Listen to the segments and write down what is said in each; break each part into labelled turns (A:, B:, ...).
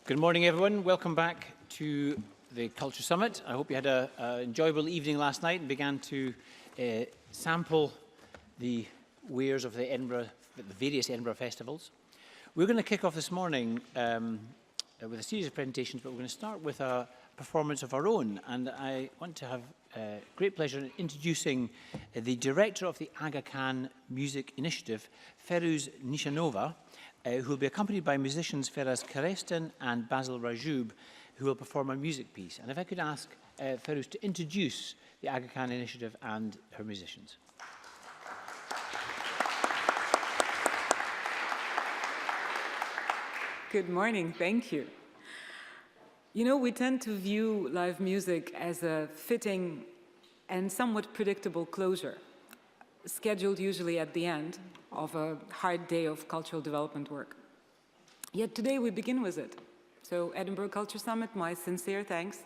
A: Good morning, everyone. Welcome back to the Culture Summit. I hope you had an enjoyable evening last night and began to sample the wares of the various Edinburgh festivals. We're going to kick off this morning with a series of presentations, but we're going to start with a performance of our own. And I want to have great pleasure in introducing the director of the Aga Khan Music Initiative, Ferouz Nishanova, who will be accompanied by musicians Feraz Karestan and Basil Rajoub, who will perform a music piece. And if I could ask Ferouz to introduce the Aga Khan Initiative and her musicians.
B: Good morning, thank you. You know, we tend to view live music as a fitting and somewhat predictable closure, scheduled usually at the end of a hard day of cultural development work. Yet today we begin with it. So Edinburgh Culture Summit, my sincere thanks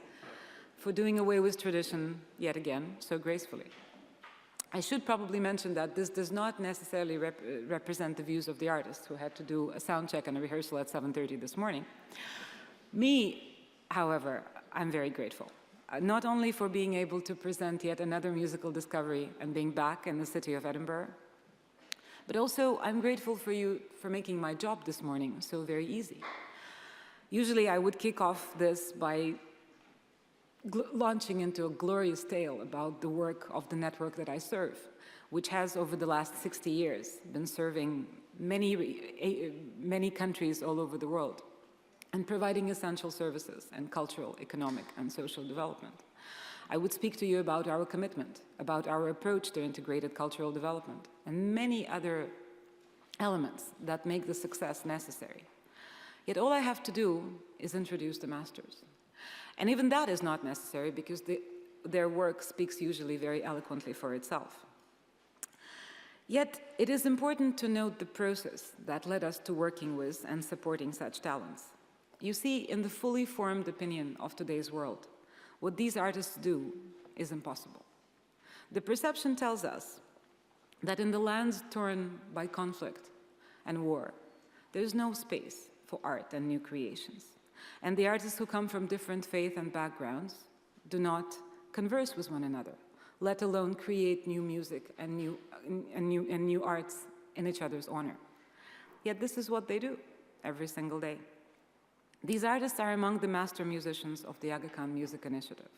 B: for doing away with tradition yet again so gracefully. I should probably mention that this does not necessarily represent the views of the artists who had to do a sound check and a rehearsal at 7:30 this morning. Me, however, I'm very grateful. Not only for being able to present yet another musical discovery and being back in the city of Edinburgh, but also I'm grateful for you for making my job this morning so very easy. Usually I would kick off this by launching into a glorious tale about the work of the network that I serve, which has over the last 60 years been serving many countries all over the world and providing essential services and cultural, economic, and social development. I would speak to you about our commitment, about our approach to integrated cultural development, and many other elements that make the success necessary. Yet all I have to do is introduce the masters. And even that is not necessary because their work speaks usually very eloquently for itself. Yet it is important to note the process that led us to working with and supporting such talents. You see, in the fully formed opinion of today's world, what these artists do is impossible. The perception tells us that in the lands torn by conflict and war, there is no space for art and new creations. And the artists who come from different faith and backgrounds do not converse with one another, let alone create new music and new arts in each other's honor. Yet this is what they do every single day. These artists are among the master musicians of the Aga Khan Music Initiative,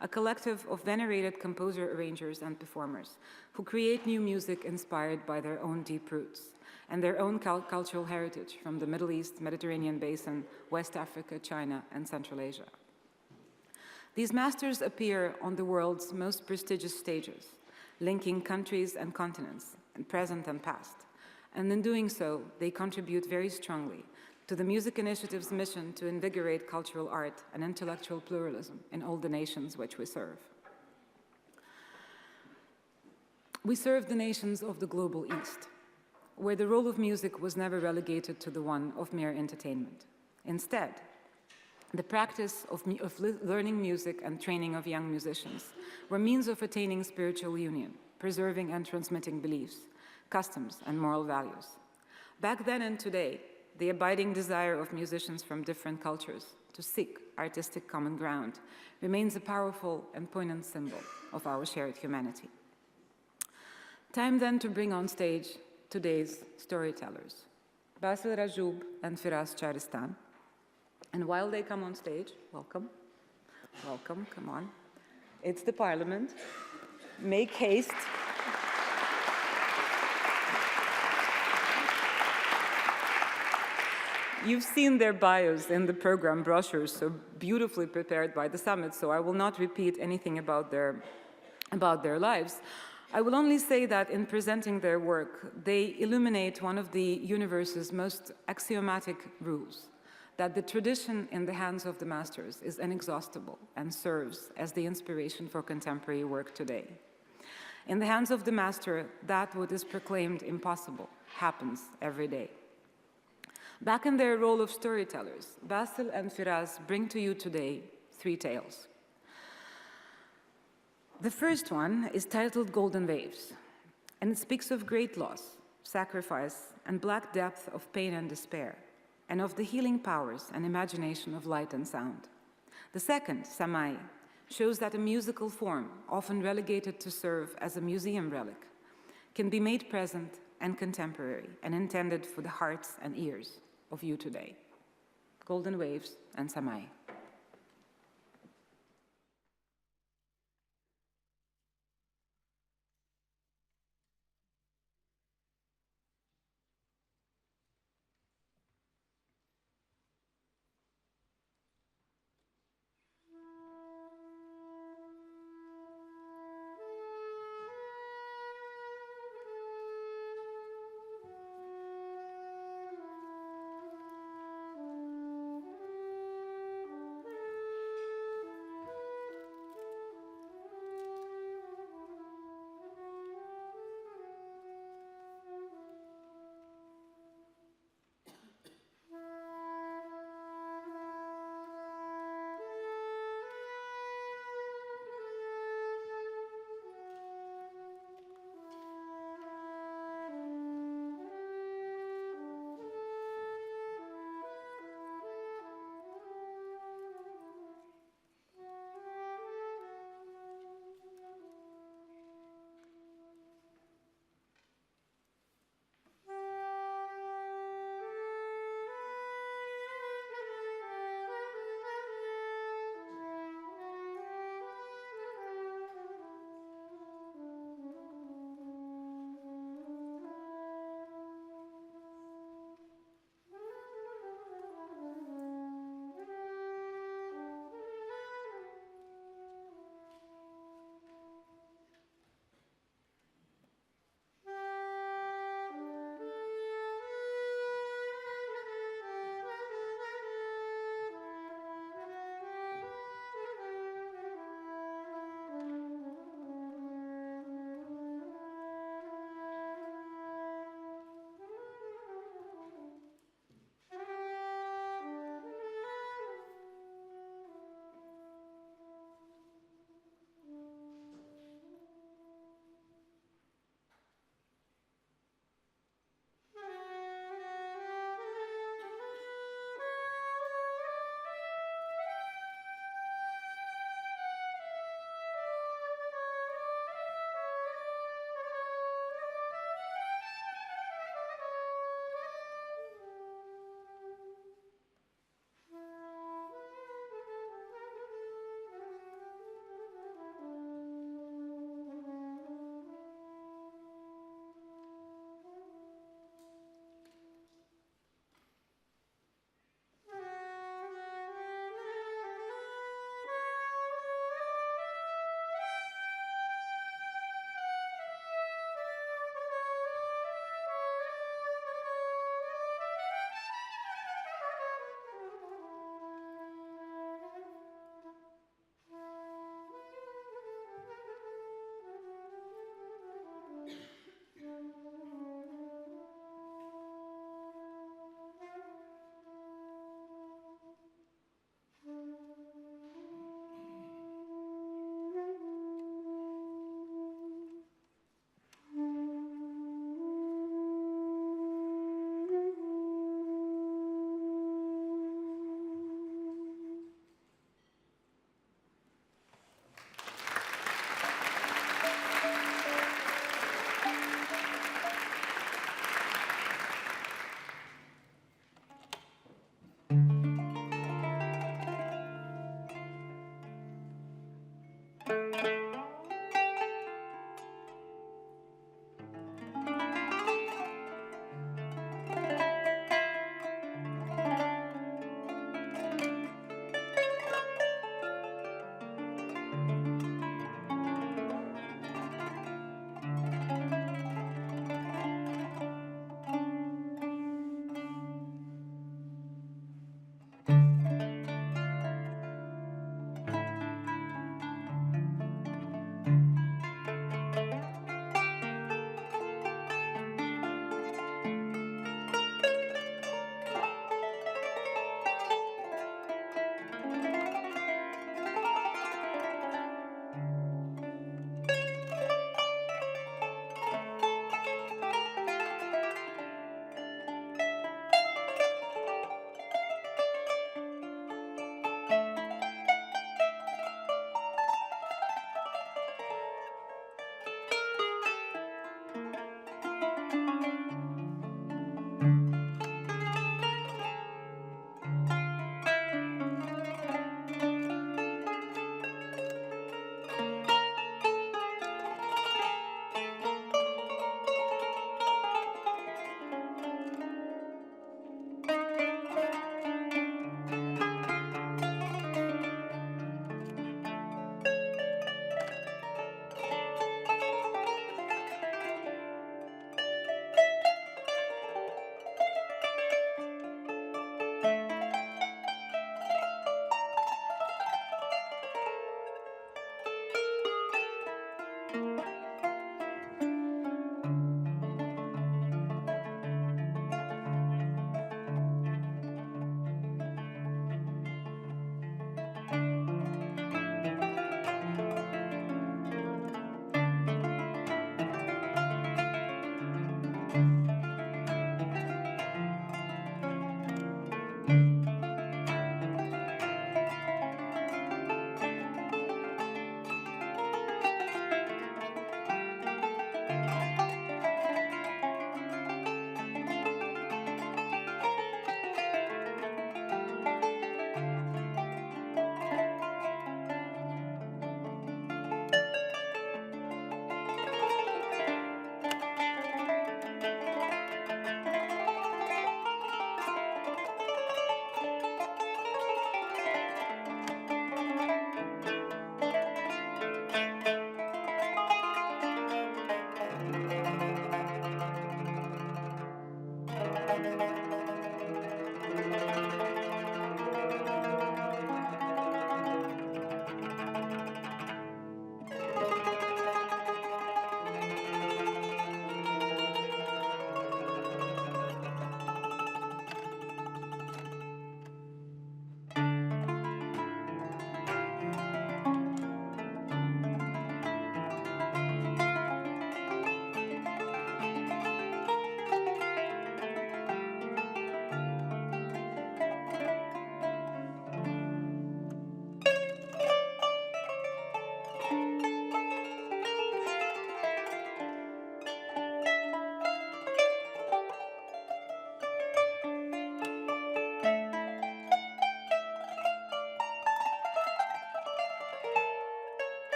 B: a collective of venerated composer, arrangers, and performers who create new music inspired by their own deep roots and their own cultural heritage from the Middle East, Mediterranean basin, West Africa, China, and Central Asia. These masters appear on the world's most prestigious stages, linking countries and continents, and present and past. And in doing so, they contribute very strongly to the Music Initiative's mission to invigorate cultural art and intellectual pluralism in all the nations which we serve. We serve the nations of the global East, where the role of music was never relegated to the one of mere entertainment. Instead, the practice of learning music and training of young musicians were means of attaining spiritual union, preserving and transmitting beliefs, customs, and moral values. Back then and today, the abiding desire of musicians from different cultures to seek artistic common ground remains a powerful and poignant symbol of our shared humanity. Time then to bring on stage today's storytellers, Basil Rajoub and Feraz Karestan. And while they come on stage, welcome, come on. It's the Parliament. Make haste. You've seen their bios in the program brochures, so beautifully prepared by the summit, so I will not repeat anything about their lives. I will only say that in presenting their work, they illuminate one of the universe's most axiomatic rules, that the tradition in the hands of the masters is inexhaustible and serves as the inspiration for contemporary work today. In the hands of the master, that what is proclaimed impossible happens every day. Back in their role of storytellers, Basil and Feraz bring to you today 3 tales. The first one is titled Golden Waves, and it speaks of great loss, sacrifice, and black depth of pain and despair, and of the healing powers and imagination of light and sound. The second, Samai, shows that a musical form, often relegated to serve as a museum relic, can be made present and contemporary and intended for the hearts and ears of you today. Golden Waves and Samai.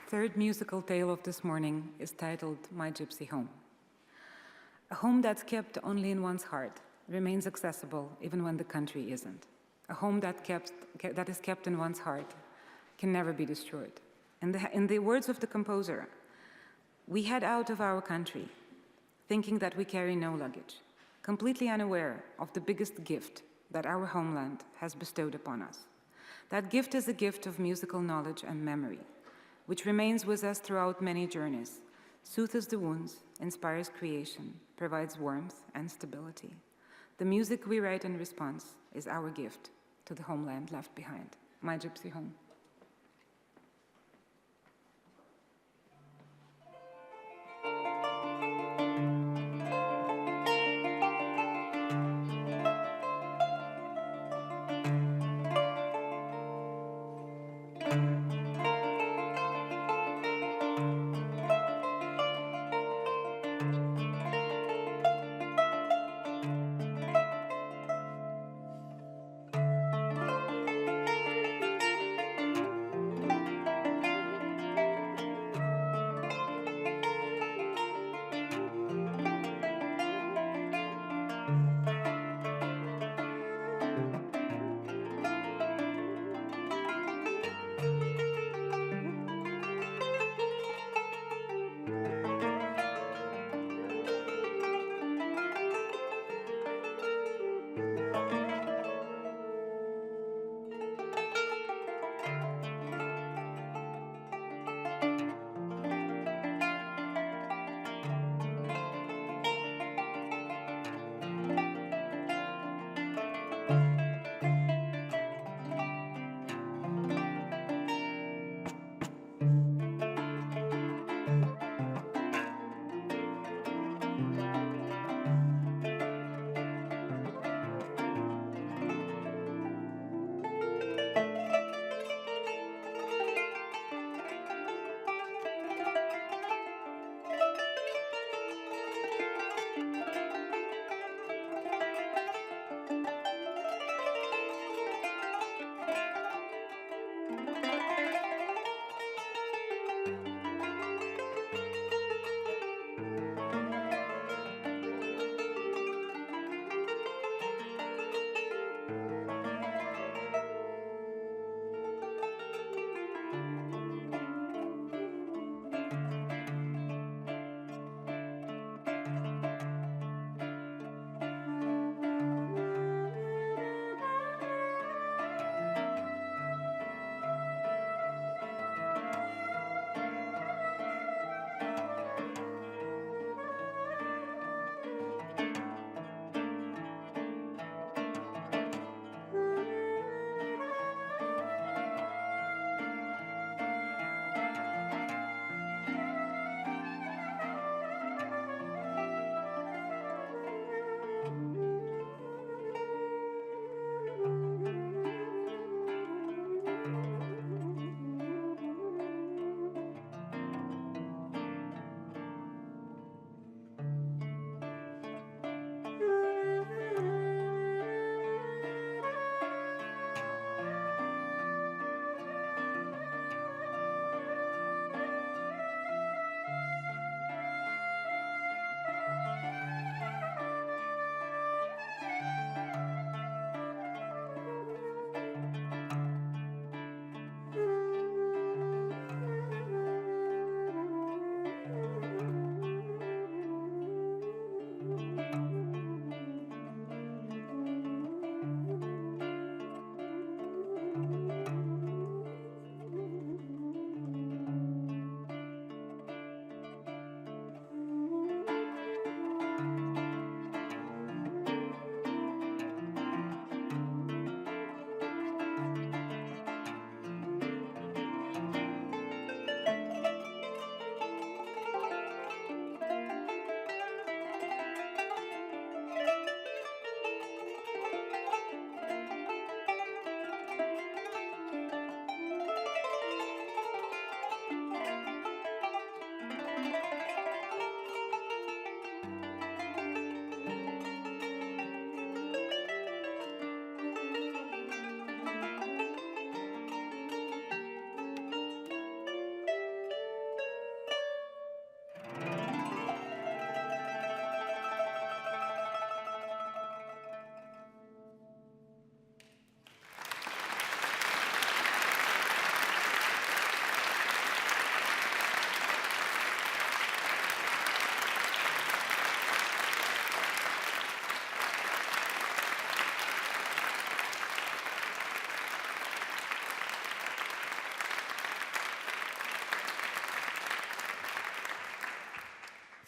B: third musical tale of this morning is titled My Gypsy Home. A home that's kept only in one's heart remains accessible even when the country isn't. A home that is kept in one's heart can never be destroyed. In the words of the composer, we head out of our country thinking that we carry no luggage, completely unaware of the biggest gift that our homeland has bestowed upon us. That gift is a gift of musical knowledge and memory, which remains with us throughout many journeys, soothes the wounds, inspires creation, provides warmth and stability. The music we write in response is our gift to the homeland left behind, my gypsy home.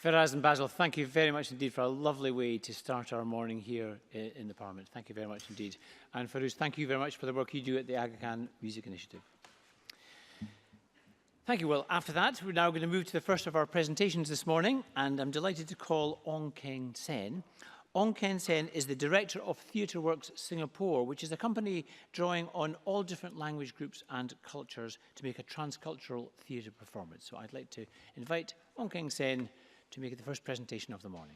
A: Firaz and Basil, thank you very much indeed for a lovely way to start our morning here in the Parliament. Thank you very much indeed. And Farouz, thank you very much for the work you do at the Aga Khan Music Initiative. Thank you. Well, after that, we're now going to move to the first of our presentations this morning, and I'm delighted to call Ong Keng Sen. Ong Keng Sen is the director of Theatre Works Singapore, which is a company drawing on all different language groups and cultures to make a transcultural theatre performance. So I'd like to invite Ong Keng Sen to make the first presentation of the morning.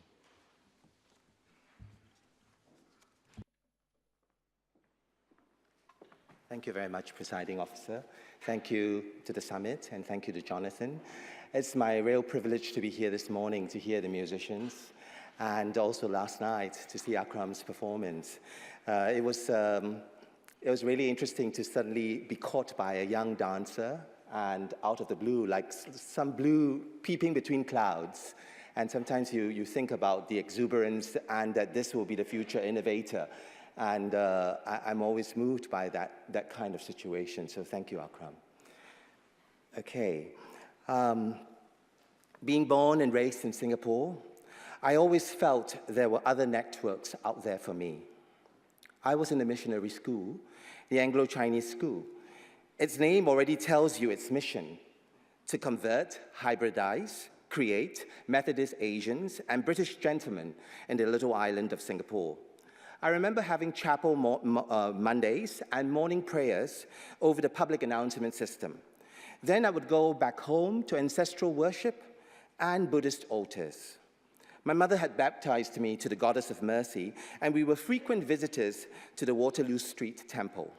C: Thank you very much, Presiding Officer. Thank you to the summit, and thank you to Jonathan. It's my real privilege to be here this morning to hear the musicians, and also last night to see Akram's performance. It was really interesting to suddenly be caught by a young dancer, and out of the blue, like some blue peeping between clouds. And sometimes you think about the exuberance and that this will be the future innovator. And I'm always moved by that kind of situation. So thank you, Akram. Okay. Being born and raised in Singapore, I always felt there were other networks out there for me. I was in a missionary school, the Anglo-Chinese school. Its name already tells you its mission: to convert, hybridize, create Methodist Asians and British gentlemen in the little island of Singapore. I remember having chapel Mondays and morning prayers over the public announcement system. Then I would go back home to ancestral worship and Buddhist altars. My mother had baptized me to the Goddess of Mercy, and we were frequent visitors to the Waterloo Street Temple.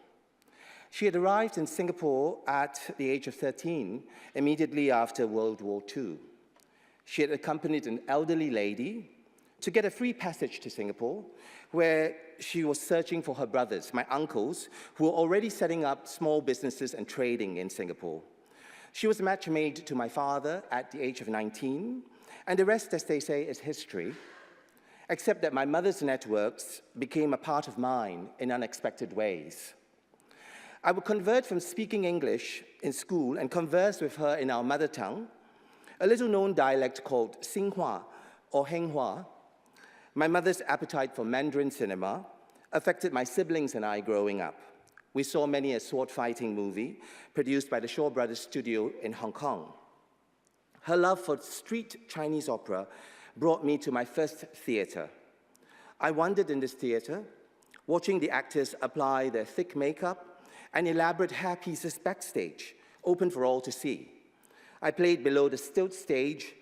C: She had arrived in Singapore at the age of 13, immediately after World War II. She had accompanied an elderly lady to get a free passage to Singapore, where she was searching for her brothers, my uncles, who were already setting up small businesses and trading in Singapore. She was match made to my father at the age of 19, and the rest, as they say, is history, except that my mother's networks became a part of mine in unexpected ways. I would convert from speaking English in school and converse with her in our mother tongue, a little-known dialect called Xinghua or Henghua. My mother's appetite for Mandarin cinema affected my siblings and I growing up. We saw many a sword-fighting movie produced by the Shaw Brothers Studio in Hong Kong. Her love for street Chinese opera brought me to my first theater. I wandered in this theater, watching the actors apply their thick makeup and elaborate hair pieces backstage, open for all to see. I played below the stilt stage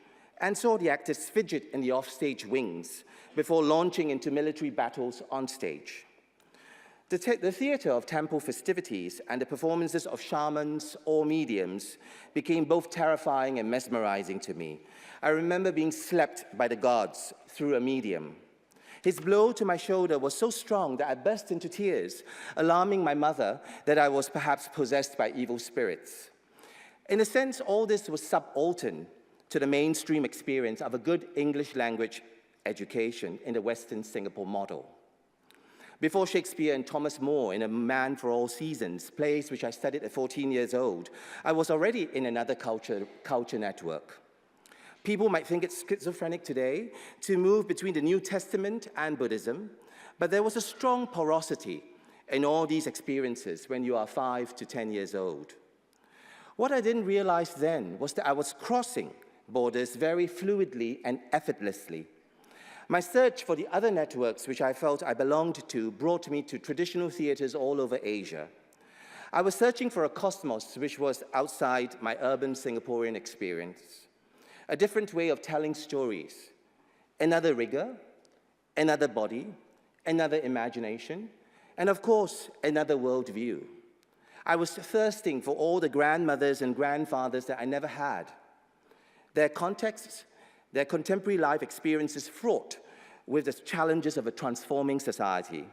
C: and saw the actors fidget in the offstage wings before launching into military battles on stage. The theater of temple festivities and the performances of shamans or mediums became both terrifying and mesmerizing to me. I remember being slapped by the gods through a medium. His blow to my shoulder was so strong that I burst into tears, alarming my mother that I was perhaps possessed by evil spirits. In a sense, all this was subaltern to the mainstream experience of a good English language education in the Western Singapore model. Before Shakespeare and Thomas More in A Man for All Seasons, plays which I studied at 14 years old, I was already in another culture network. People might think it's schizophrenic today to move between the New Testament and Buddhism, but there was a strong porosity in all these experiences when you are 5 to 10 years old. What I didn't realize then was that I was crossing borders very fluidly and effortlessly. My search for the other networks which I felt I belonged to brought me to traditional theaters all over Asia. I was searching for a cosmos which was outside my urban Singaporean experience. A different way of telling stories, another rigor, another body, another imagination, and of course, another worldview. I was thirsting for all the grandmothers and grandfathers that I never had. Their contexts, their contemporary life experiences fraught with the challenges of a transforming society.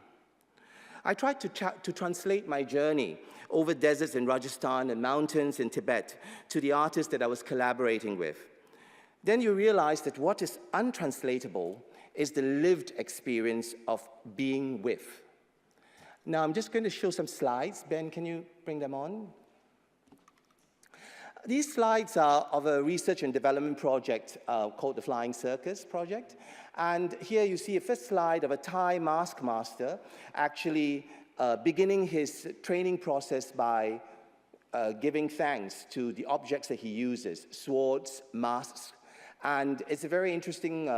C: I tried to translate my journey over deserts in Rajasthan and mountains in Tibet to the artists that I was collaborating with. Then you realize that what is untranslatable is the lived experience of being with. Now, I'm just going to show some slides. Ben, can you bring them on? These slides are of a research and development project called the Flying Circus Project. And here you see a first slide of a Thai mask master actually beginning his training process by giving thanks to the objects that he uses, swords, masks. And it's a very interesting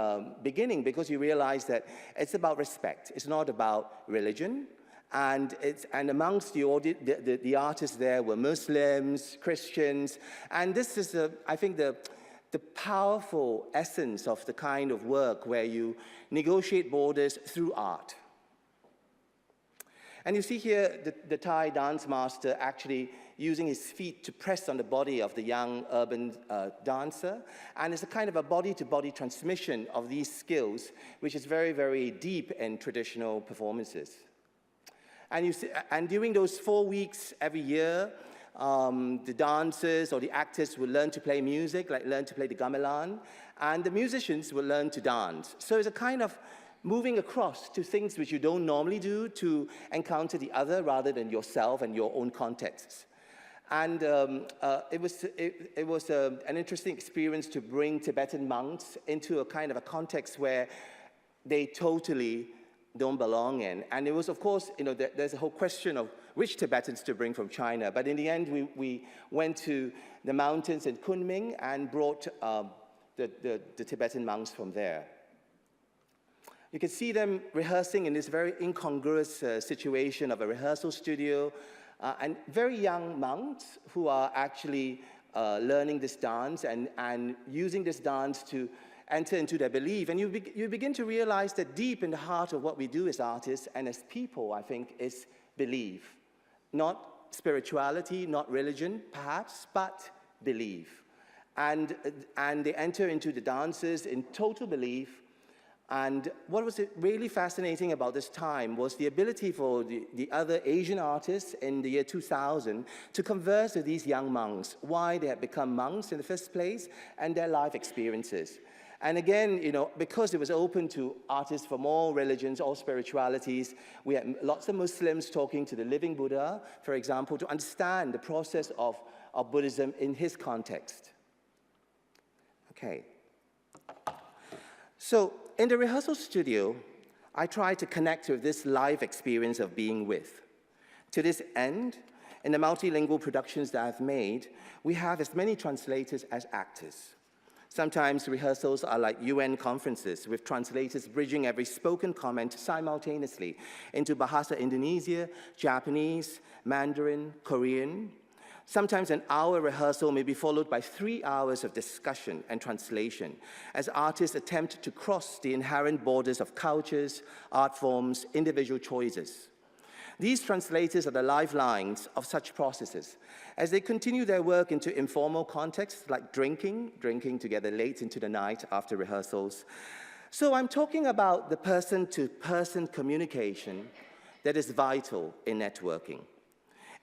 C: beginning because you realize that it's about respect. It's not about religion. And amongst the artists there were Muslims, Christians, and this is, I think, the powerful essence of the kind of work where you negotiate borders through art. And you see here the Thai dance master actually using his feet to press on the body of the young urban dancer, and it's a kind of a body-to-body transmission of these skills, which is very, very deep in traditional performances. And during those 4 weeks every year, the dancers or the actors will learn to play music, like learn to play the gamelan, and the musicians will learn to dance. So it's a kind of moving across to things which you don't normally do to encounter the other rather than yourself and your own contexts. And it was an interesting experience to bring Tibetan monks into a kind of a context where they totally don't belong in. And it was, of course, there's a whole question of which Tibetans to bring from China. But in the end, we went to the mountains in Kunming and brought the Tibetan monks from there. You can see them rehearsing in this very incongruous situation of a rehearsal studio, and very young monks who are actually learning this dance and using this dance to enter into their belief. And you begin to realize that deep in the heart of what we do as artists and as people, I think, is belief. Not spirituality, not religion, perhaps, but belief. And they enter into the dances in total belief. And what was really fascinating about this time was the ability for the other Asian artists in the year 2000 to converse with these young monks, why they had become monks in the first place, and their life experiences. And again, because it was open to artists from all religions, all spiritualities, we had lots of Muslims talking to the living Buddha, for example, to understand the process of Buddhism in his context. Okay. So in the rehearsal studio, I tried to connect with this live experience of being with. To this end, in the multilingual productions that I've made, we have as many translators as actors. Sometimes rehearsals are like UN conferences, with translators bridging every spoken comment simultaneously into Bahasa Indonesia, Japanese, Mandarin, Korean. Sometimes an hour rehearsal may be followed by 3 hours of discussion and translation, as artists attempt to cross the inherent borders of cultures, art forms, individual choices. These translators are the lifelines of such processes, as they continue their work into informal contexts like drinking together late into the night after rehearsals. So I'm talking about the person-to-person communication that is vital in networking.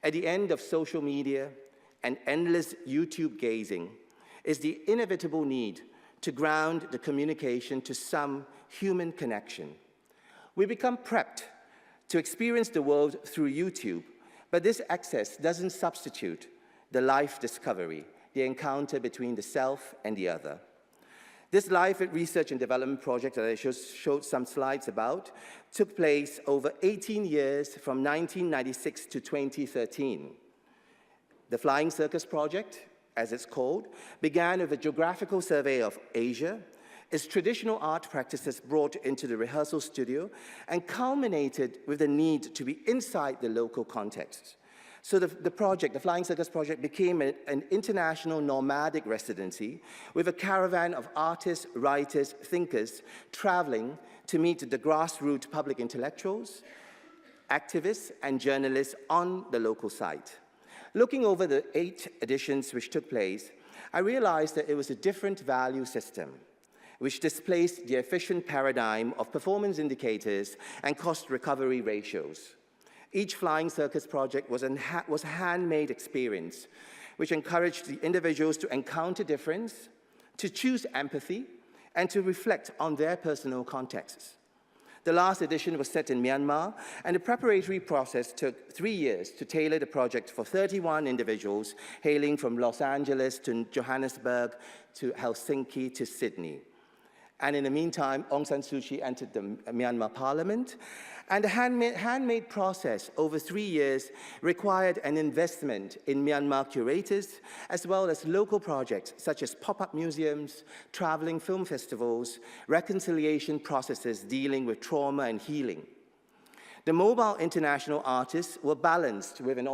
C: At the end of social media and endless YouTube gazing is the inevitable need to ground the communication to some human connection. We become prepped to experience the world through YouTube, but this access doesn't substitute the life discovery, the encounter between the self and the other. This live research and development project that I showed some slides about took place over 18 years from 1996 to 2013. The Flying Circus Project, as it's called, began with a geographical survey of Asia, its traditional art practices brought into the rehearsal studio, and culminated with the need to be inside the local context. So the project, the Flying Circus Project, became an international nomadic residency with a caravan of artists, writers, thinkers traveling to meet the grassroots public intellectuals, activists, and journalists on the local site. Looking over the 8 editions which took place, I realized that it was a different value system, which displaced the efficient paradigm of performance indicators and cost recovery ratios. Each Flying Circus project was a handmade experience, which encouraged the individuals to encounter difference, to choose empathy, and to reflect on their personal contexts. The last edition was set in Myanmar, and the preparatory process took 3 years to tailor the project for 31 individuals hailing from Los Angeles to Johannesburg to Helsinki to Sydney. And in the meantime, Aung San Suu Kyi entered the Myanmar parliament, and the handmade process over 3 years required an investment in Myanmar curators, as well as local projects such as pop-up museums, traveling film festivals, reconciliation processes dealing with trauma and healing. The mobile international artists were balanced with an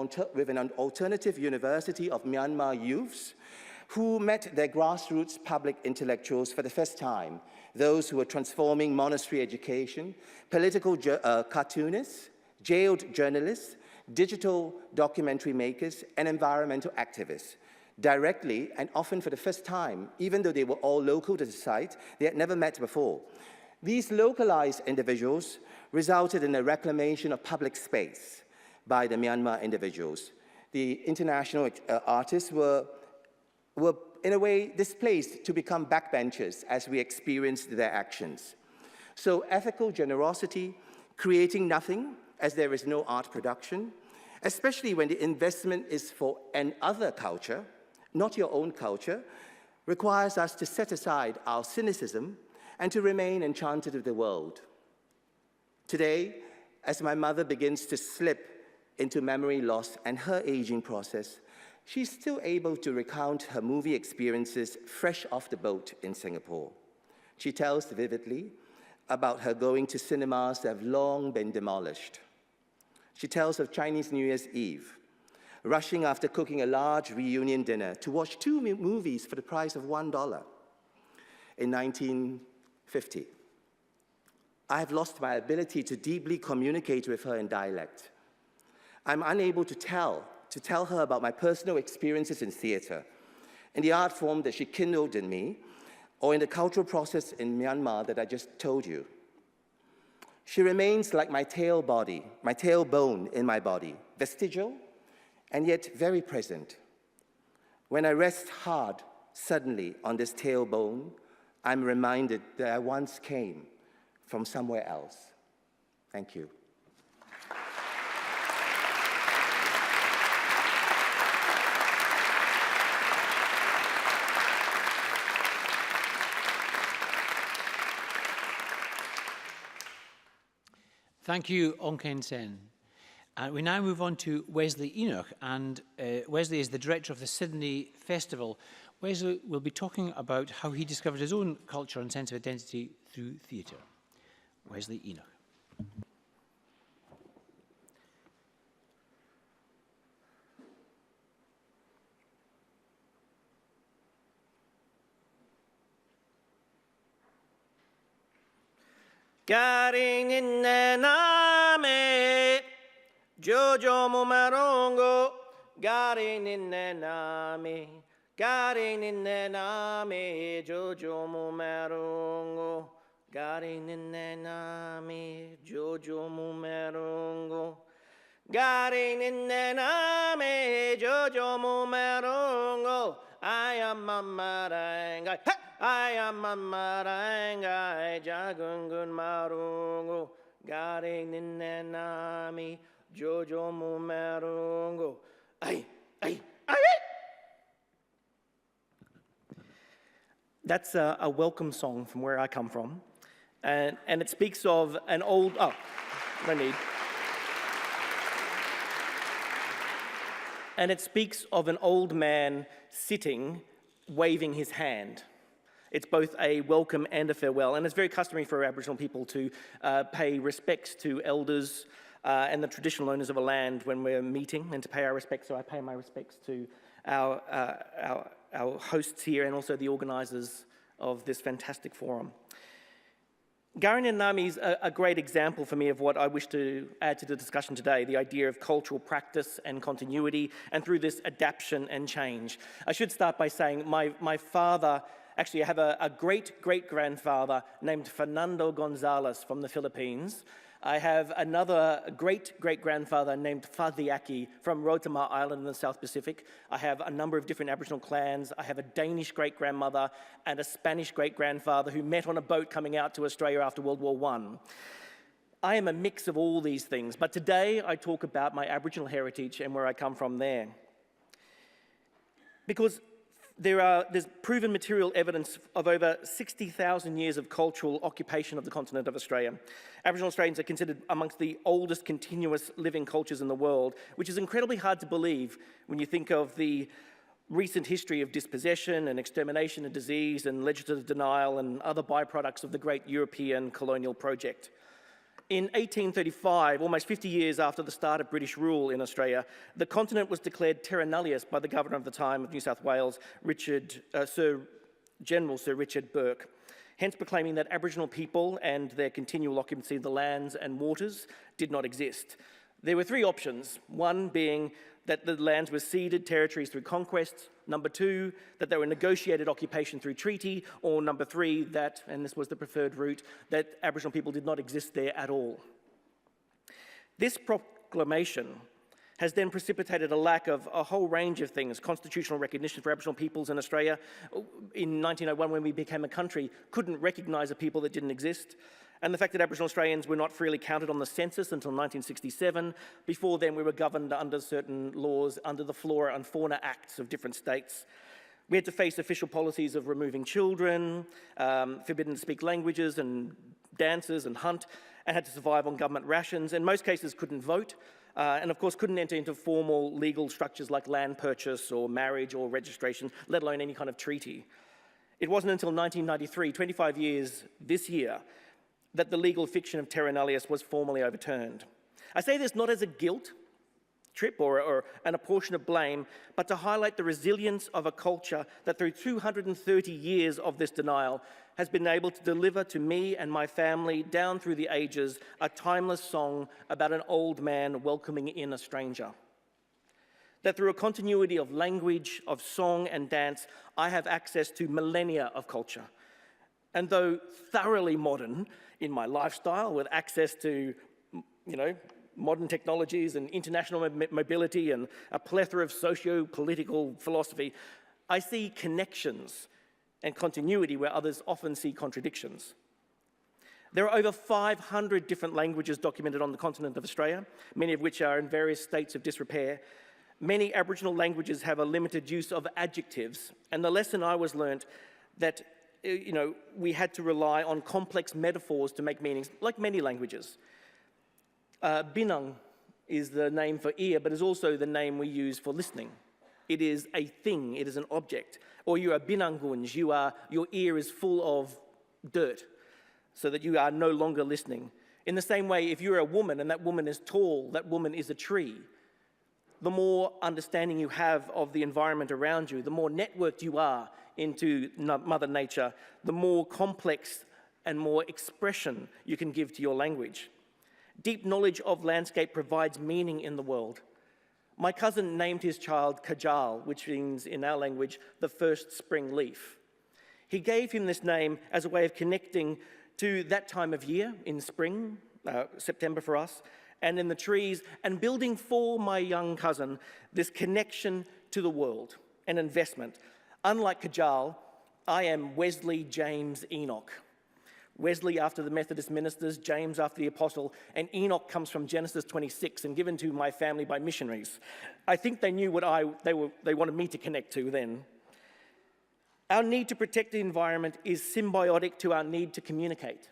C: alternative university of Myanmar youths who met their grassroots public intellectuals for the first time, those who were transforming monastery education, political cartoonists, jailed journalists, digital documentary makers, and environmental activists. Directly, and often for the first time, even though they were all local to the site, they had never met before. These localized individuals resulted in a reclamation of public space by the Myanmar individuals. The international artists were in a way displaced to become backbenchers as we experienced their actions. So ethical generosity, creating nothing as there is no art production, especially when the investment is for another culture, not your own culture, requires us to set aside our cynicism and to remain enchanted with the world. Today, as my mother begins to slip into memory loss and her aging process, she's still able to recount her movie experiences fresh off the boat in Singapore. She tells vividly about her going to cinemas that have long been demolished. She tells of Chinese New Year's Eve, rushing after cooking a large reunion dinner to watch 2 movies for the price of $1 in 1950. I have lost my ability to deeply communicate with her in dialect. I'm unable to tell her about my personal experiences in theater, in the art form that she kindled in me, or in the cultural process in Myanmar that I just told you. She remains like my tailbone in my body, vestigial and yet very present. When I rest hard suddenly on this tailbone, I'm reminded that I once came from somewhere else. Thank you.
A: Thank you, Aung Khen Sen. And we now move on to Wesley Enoch, and Wesley is the director of the Sydney Festival. Wesley will be talking about how he discovered his own culture and sense of identity through theatre. Wesley Enoch.
D: Garing in the name, Jojo Mumarongo, Garing in the name, Garing in the name, Jojo Mumarongo, Garing in the name, Jojo Mumarongo, Garing in the name, Jojo Mumarongo, I am a maranga. I am a maranga, jagungun marungo, garing in the nami, Jojo mumarungo. Ay. That's a welcome song from where I come from. And it speaks of an old, no need. And it speaks of an old man sitting, waving his hand. It's both a welcome and a farewell, and it's very customary for Aboriginal people to pay respects to elders and the traditional owners of a land when we're meeting, and to pay our respects. So I pay my respects to our hosts here and also the organisers of this fantastic forum. Garin and Nami is a great example for me of what I wish to add to the discussion today, the idea of cultural practice and continuity, and through this adaptation and change. I should start by saying my father, actually I have a great-great-grandfather named Fernando Gonzalez from the Philippines. I have another great-great-grandfather named Fadhiaki from Rotomar Island in the South Pacific. I have a number of different Aboriginal clans. I have a Danish great-grandmother and a Spanish great-grandfather who met on a boat coming out to Australia after World War I. I am a mix of all these things, but today I talk about my Aboriginal heritage and where I come from there. Because there's proven material evidence of over 60,000 years of cultural occupation of the continent of Australia. Aboriginal Australians are considered amongst the oldest continuous living cultures in the world, which is incredibly hard to believe when you think of the recent history of dispossession and extermination and disease and legislative denial and other byproducts of the great European colonial project. In 1835, almost 50 years after the start of British rule in Australia, the continent was declared terra nullius by the Governor of the time of New South Wales, General Sir Richard Burke, hence proclaiming that Aboriginal people and their continual occupancy of the lands and waters did not exist. There were three options, one being that the lands were ceded territories through conquest, number two, that they were negotiated occupation through treaty, or number three, that, and this was the preferred route, that Aboriginal people did not exist there at all. This proclamation has then precipitated a lack of a whole range of things. Constitutional recognition for Aboriginal peoples in Australia. In 1901, when we became a country, couldn't recognise a people that didn't exist. And the fact that Aboriginal Australians were not freely counted on the census until 1967. Before then, we were governed under certain laws under the Flora and Fauna Acts of different states. We had to face official policies of removing children, forbidden to speak languages and dances and hunt, and had to survive on government rations. In most cases, couldn't vote, and of course couldn't enter into formal legal structures like land purchase or marriage or registration, let alone any kind of treaty. It wasn't until 1993, 25 years this year, that the legal fiction of terra nullius was formally overturned. I say this not as a guilt trip or an apportion of blame, but to highlight the resilience of a culture that through 230 years of this denial has been able to deliver to me and my family down through the ages a timeless song about an old man welcoming in a stranger. That through a continuity of language, of song and dance, I have access to millennia of culture. And though thoroughly modern in my lifestyle, with access to, modern technologies and international mobility and a plethora of socio-political philosophy, I see connections and continuity where others often see contradictions. There are over 500 different languages documented on the continent of Australia, many of which are in various states of disrepair. Many Aboriginal languages have a limited use of adjectives, and the lesson I was learnt that we had to rely on complex metaphors to make meanings, like many languages. Binang is the name for ear, but is also the name we use for listening. It is a thing, it is an object. Or you are binangunj, your ear is full of dirt, so that you are no longer listening. In the same way, if you're a woman and that woman is tall, that woman is a tree. The more understanding you have of the environment around you, the more networked you are into Mother Nature, the more complex and more expression you can give to your language. Deep knowledge of landscape provides meaning in the world. My cousin named his child Kajal, which means in our language, the first spring leaf. He gave him this name as a way of connecting to that time of year in spring, September for us, and in the trees, and building for my young cousin this connection to the world, an investment. Unlike Kajal, I am Wesley James Enoch. Wesley after the Methodist ministers, James after the apostle, and Enoch comes from Genesis 26 and given to my family by missionaries. I think they knew what they wanted me to connect to then. Our need to protect the environment is symbiotic to our need to communicate.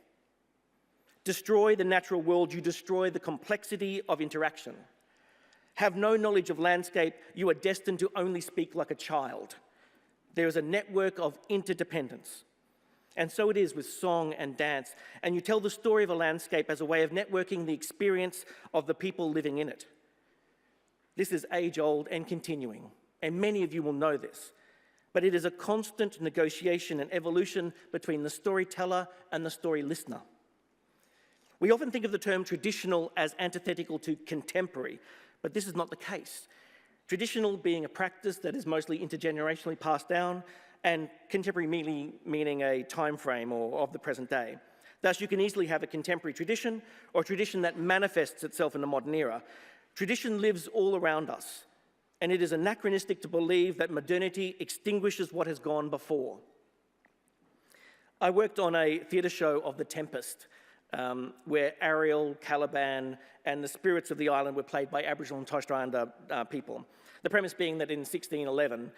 D: Destroy the natural world, you destroy the complexity of interaction. Have no knowledge of landscape, you are destined to only speak like a child. There is a network of interdependence. And so it is with song and dance. And you tell the story of a landscape as a way of networking the experience of the people living in it. This is age-old and continuing, and many of you will know this. But it is a constant negotiation and evolution between the storyteller and the story listener. We often think of the term traditional as antithetical to contemporary, but this is not the case. Traditional being a practice that is mostly intergenerationally passed down, and contemporary meaning a time frame or of the present day. Thus, you can easily have a contemporary tradition or a tradition that manifests itself in the modern era. Tradition lives all around us, and it is anachronistic to believe that modernity extinguishes what has gone before. I worked on a theatre show of The Tempest where Ariel, Caliban, and the spirits of the island were played by Aboriginal and Torres Strait Islander people. The premise being that in 1611,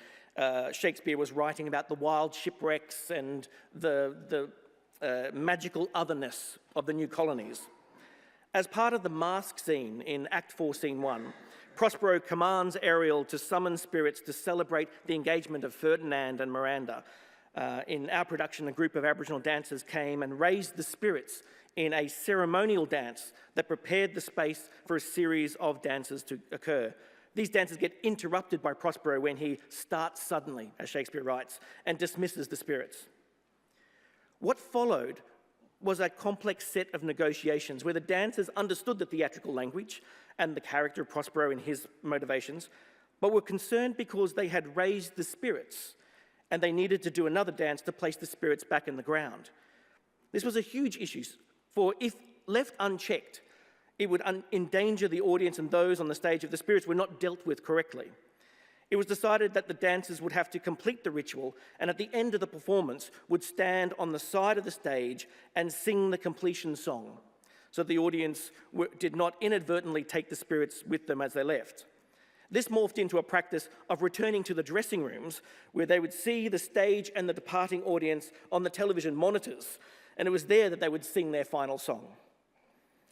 D: Shakespeare was writing about the wild shipwrecks and the magical otherness of the new colonies. As part of the mask scene in Act 4, Scene 1, Prospero commands Ariel to summon spirits to celebrate the engagement of Ferdinand and Miranda. In our production, a group of Aboriginal dancers came and raised the spirits in a ceremonial dance that prepared the space for a series of dances to occur. These dances get interrupted by Prospero when he starts suddenly, as Shakespeare writes, and dismisses the spirits. What followed was a complex set of negotiations where the dancers understood the theatrical language and the character of Prospero and his motivations, but were concerned because they had raised the spirits and they needed to do another dance to place the spirits back in the ground. This was a huge issue, for if left unchecked, it would endanger the audience and those on the stage if the spirits were not dealt with correctly. It was decided that the dancers would have to complete the ritual and at the end of the performance would stand on the side of the stage and sing the completion song, so the audience did not inadvertently take the spirits with them as they left. This morphed into a practice of returning to the dressing rooms where they would see the stage and the departing audience on the television monitors, and it was there that they would sing their final song.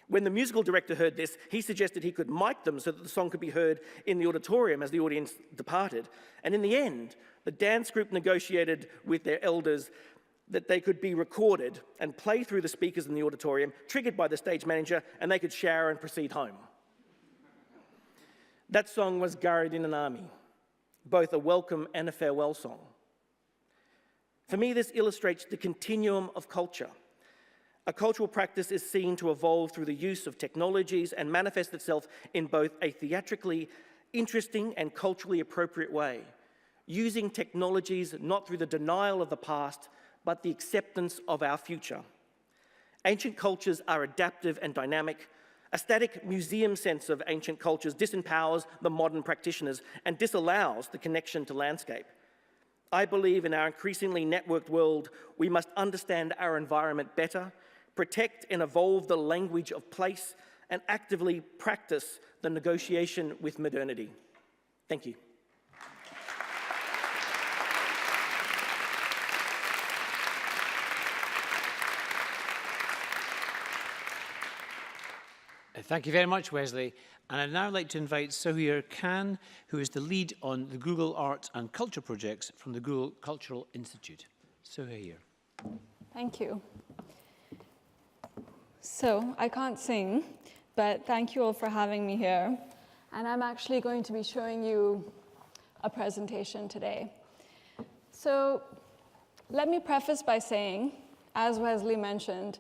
D: When the musical director heard this, he suggested he could mic them so that the song could be heard in the auditorium as the audience departed. And in the end, the dance group negotiated with their elders that they could be recorded and play through the speakers in the auditorium, triggered by the stage manager, and they could shower and proceed home. That song was Garrid in an Army, both a welcome and a farewell song. For me, this illustrates the continuum of culture. A cultural practice is seen to evolve through the use of technologies and manifest itself in both a theatrically interesting and culturally appropriate way, using technologies not through the denial of the past, but the acceptance of our future. Ancient cultures are adaptive and dynamic. A static museum sense of ancient cultures disempowers the modern practitioners and disallows the connection to landscape. I believe in our increasingly networked world, we must understand our environment better, protect and evolve the language of place, and actively practice the negotiation with modernity. Thank you.
A: Thank you very much, Wesley. And I'd now like to invite Sohair Khan, who is the lead on the Google Arts and Culture projects from the Google Cultural Institute. Sohair.
E: Thank you. So, I can't sing, but thank you all for having me here. And I'm actually going to be showing you a presentation today. So, let me preface by saying, as Wesley mentioned,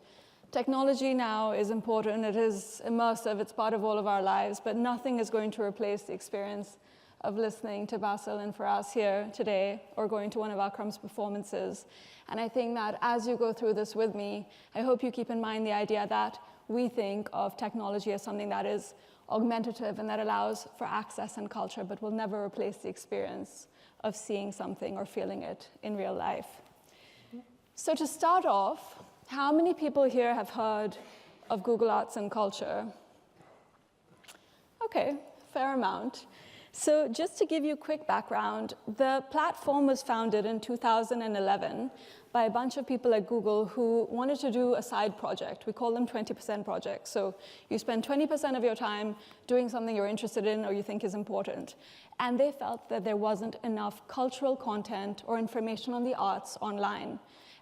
E: technology now is important, it is immersive, it's part of all of our lives, but nothing is going to replace the experience of listening to Basil and Faraz here today or going to one of Akram's performances. And I think that as you go through this with me, I hope you keep in mind the idea that we think of technology as something that is augmentative and that allows for access and culture, but will never replace the experience of seeing something or feeling it in real life. So to start off, how many people here have heard of Google Arts and Culture? Okay, fair amount. So just to give you a quick background, the platform was founded in 2011 by a bunch of people at Google who wanted to do a side project. We call them 20% projects. So you spend 20% of your time doing something you're interested in or you think is important. And they felt that there wasn't enough cultural content or information on the arts online.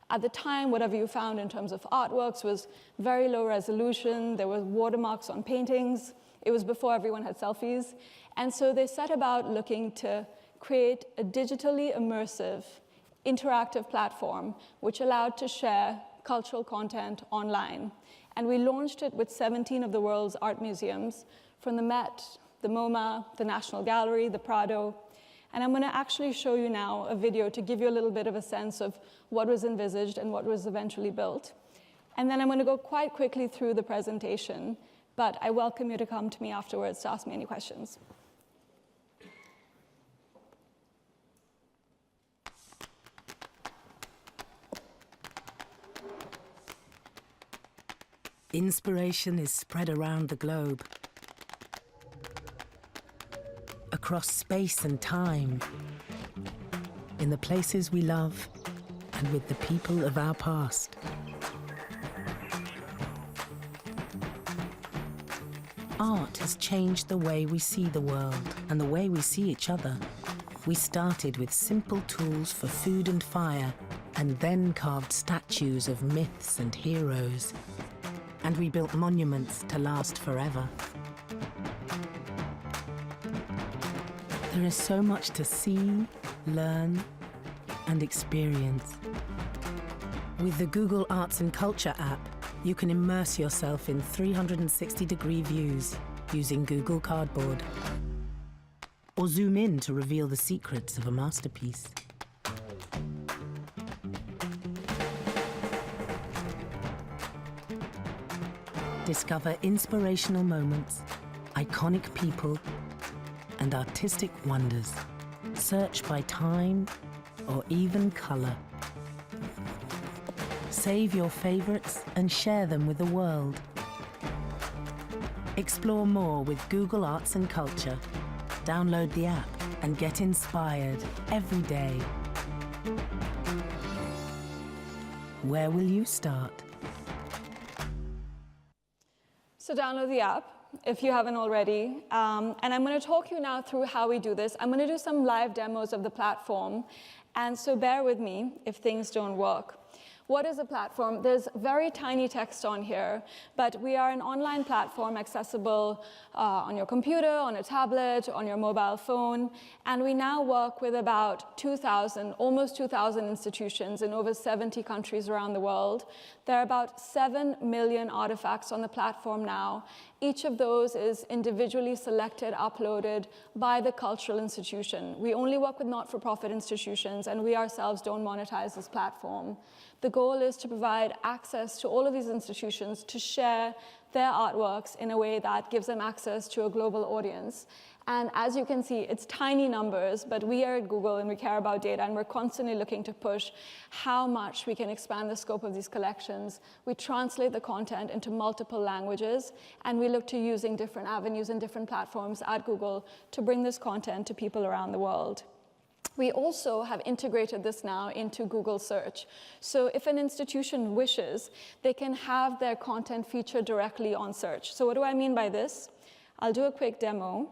E: At the time, whatever you found in terms of artworks was very low resolution. There were watermarks on paintings. It was before everyone had selfies. And so they set about looking to create a digitally immersive, interactive platform which allowed to share cultural content online. And we launched it with 17 of the world's art museums, from the Met, the MoMA, the National Gallery, the Prado. And I'm going to actually show you now a video to give you a little bit of a sense of what was envisaged and what was eventually built. And then I'm going to go quite quickly through the presentation, but I welcome you to come to me afterwards to ask me any questions.
F: Inspiration is spread around the globe, across space and time, in the places we love and with the people of our past. Art has changed the way we see the world and the way we see each other. We started with simple tools for food and fire, and then carved statues of myths and heroes. And we built monuments to last forever. There is so much to see, learn, and experience. With the Google Arts and Culture app, you can immerse yourself in 360-degree views using Google Cardboard. Or zoom in to reveal the secrets of a masterpiece. Discover inspirational moments, iconic people, and artistic wonders. Search by time or even color. Save your favorites and share them with the world. Explore more with Google Arts and Culture. Download the app and get inspired every day. Where will you start?
E: So download the app if you haven't already. And I'm going to talk you now through how we do this. I'm going to do some live demos of the platform. And so bear with me if things don't work. What is a platform? There's very tiny text on here, but we are an online platform accessible on your computer, on a tablet, on your mobile phone, and we now work with about 2,000, almost 2,000 institutions in over 70 countries around the world. There are about 7 million artifacts on the platform now. Each of those is individually selected, uploaded by the cultural institution. We only work with not-for-profit institutions, and we ourselves don't monetize this platform. The goal is to provide access to all of these institutions to share their artworks in a way that gives them access to a global audience. And as you can see, it's tiny numbers, but we are at Google and we care about data, and we're constantly looking to push how much we can expand the scope of these collections. We translate the content into multiple languages, and we look to using different avenues and different platforms at Google to bring this content to people around the world. We also have integrated this now into Google Search. So if an institution wishes, they can have their content featured directly on search. So what do I mean by this? I'll do a quick demo.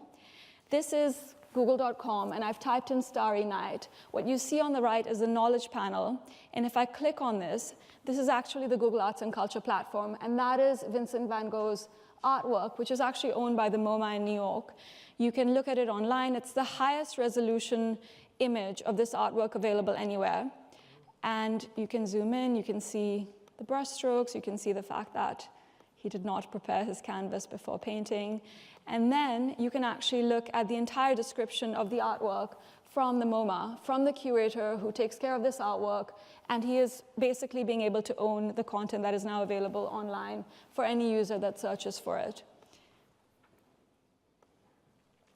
E: This is google.com, and I've typed in Starry Night. What you see on the right is the knowledge panel. And if I click on this, this is actually the Google Arts and Culture platform, and that is Vincent van Gogh's artwork, which is actually owned by the MoMA in New York. You can look at it online. It's the highest resolution image of this artwork available anywhere. And you can zoom in, you can see the brushstrokes, you can see the fact that he did not prepare his canvas before painting. And then you can actually look at the entire description of the artwork from the MoMA, from the curator who takes care of this artwork, and he is basically being able to own the content that is now available online for any user that searches for it.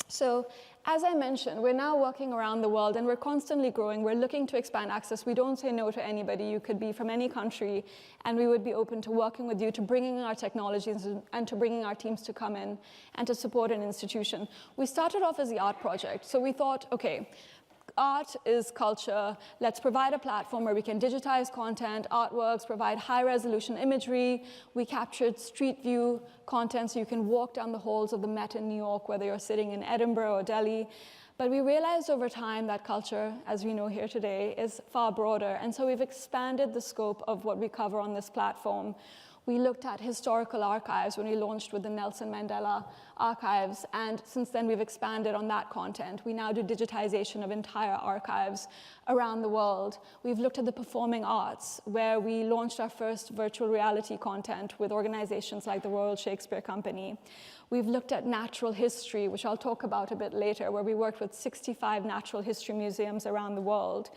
E: So, as I mentioned, we're now working around the world, and we're constantly growing. We're looking to expand access. We don't say no to anybody. You could be from any country, and we would be open to working with you, to bringing our technologies and to bringing our teams to come in and to support an institution. We started off as the art project, so we thought, okay, art is culture. Let's provide a platform where we can digitize content, artworks, provide high-resolution imagery. We captured street view content, so you can walk down the halls of the Met in New York, whether you're sitting in Edinburgh or Delhi. But we realized over time that culture, as we know here today, is far broader. And so we've expanded the scope of what we cover on this platform. We looked at historical archives when we launched with the Nelson Mandela archives, and since then we've expanded on that content. We now do digitization of entire archives around the world. We've looked at the performing arts, where we launched our first virtual reality content with organizations like the Royal Shakespeare Company. We've looked at natural history, which I'll talk about a bit later, where we worked with 65 natural history museums around the world.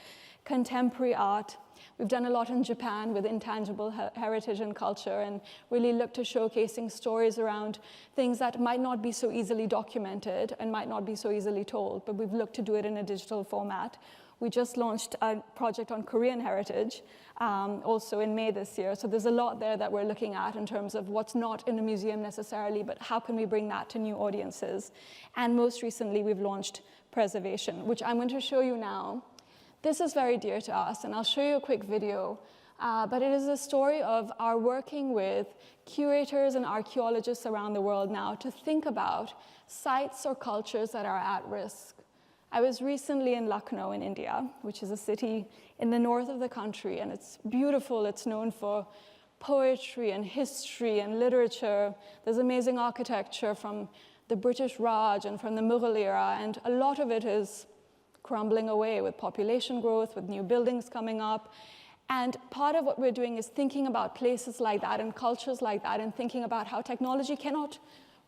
E: Contemporary art. We've done a lot in Japan with intangible heritage and culture, and really look to showcasing stories around things that might not be so easily documented and might not be so easily told, but we've looked to do it in a digital format. We just launched a project on Korean heritage, also in May this year. So there's a lot there that we're looking at in terms of what's not in a museum necessarily, but how can we bring that to new audiences? And most recently, we've launched preservation, which I'm going to show you now. This is very dear to us, and I'll show you a quick video. But it is a story of our working with curators and archaeologists around the world now to think about sites or cultures that are at risk. I was recently in Lucknow in India, which is a city in the north of the country, and it's beautiful. It's known for poetry and history and literature. There's amazing architecture from the British Raj and from the Mughal era, and a lot of it is crumbling away with population growth, with new buildings coming up. And part of what we're doing is thinking about places like that and cultures like that and thinking about how technology cannot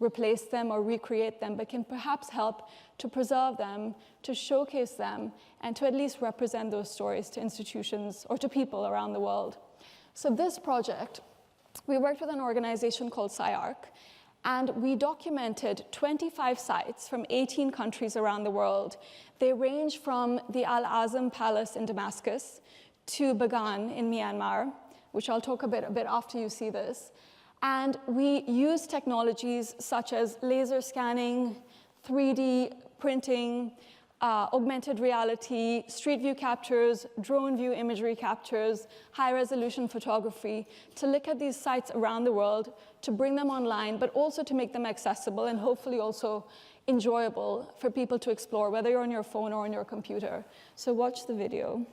E: replace them or recreate them, but can perhaps help to preserve them, to showcase them, and to at least represent those stories to institutions or to people around the world. So this project, we worked with an organization called SciArc, and we documented 25 sites from 18 countries around the world. They range from the Al-Azam Palace in Damascus to Bagan in Myanmar, which I'll talk a bit after you see this. And we use technologies such as laser scanning, 3D printing, augmented reality, street view captures, drone view imagery captures, high-resolution photography to look at these sites around the world, to bring them online, but also to make them accessible and hopefully also enjoyable for people to explore, whether you're on your phone or on your computer. So watch the video.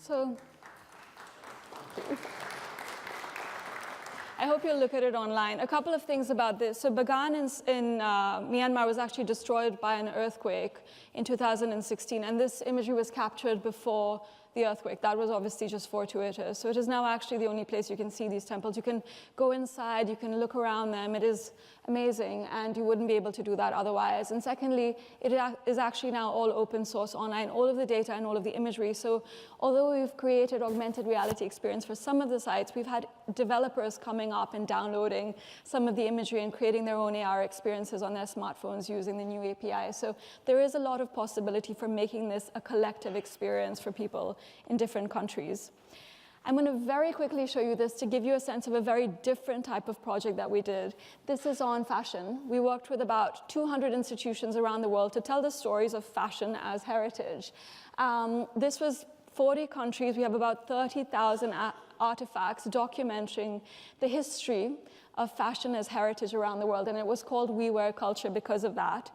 E: So I hope you'll look at it online. A couple of things about this. So Bagan in Myanmar was actually destroyed by an earthquake in 2016, and this imagery was captured before the earthquake. That was obviously just fortuitous. So it is now actually the only place you can see these temples. You can go inside, you can look around them. It is amazing, and you wouldn't be able to do that otherwise. And secondly, it is actually now all open source online, all of the data and all of the imagery. So although we've created augmented reality experience for some of the sites, we've had developers coming up and downloading some of the imagery and creating their own AR experiences on their smartphones using the new API. So there is a lot of possibility for making this a collective experience for people in different countries. I'm going to very quickly show you this to give you a sense of a very different type of project that we did. This is on fashion. We worked with about 200 institutions around the world to tell the stories of fashion as heritage. This was 40 countries. We have about 30,000 artifacts documenting the history of fashion as heritage around the world, and it was called We Wear Culture because of that.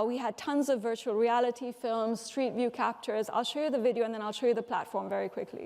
E: We had tons of virtual reality films, street view captures. I'll show you the video, and then I'll show you the platform very quickly.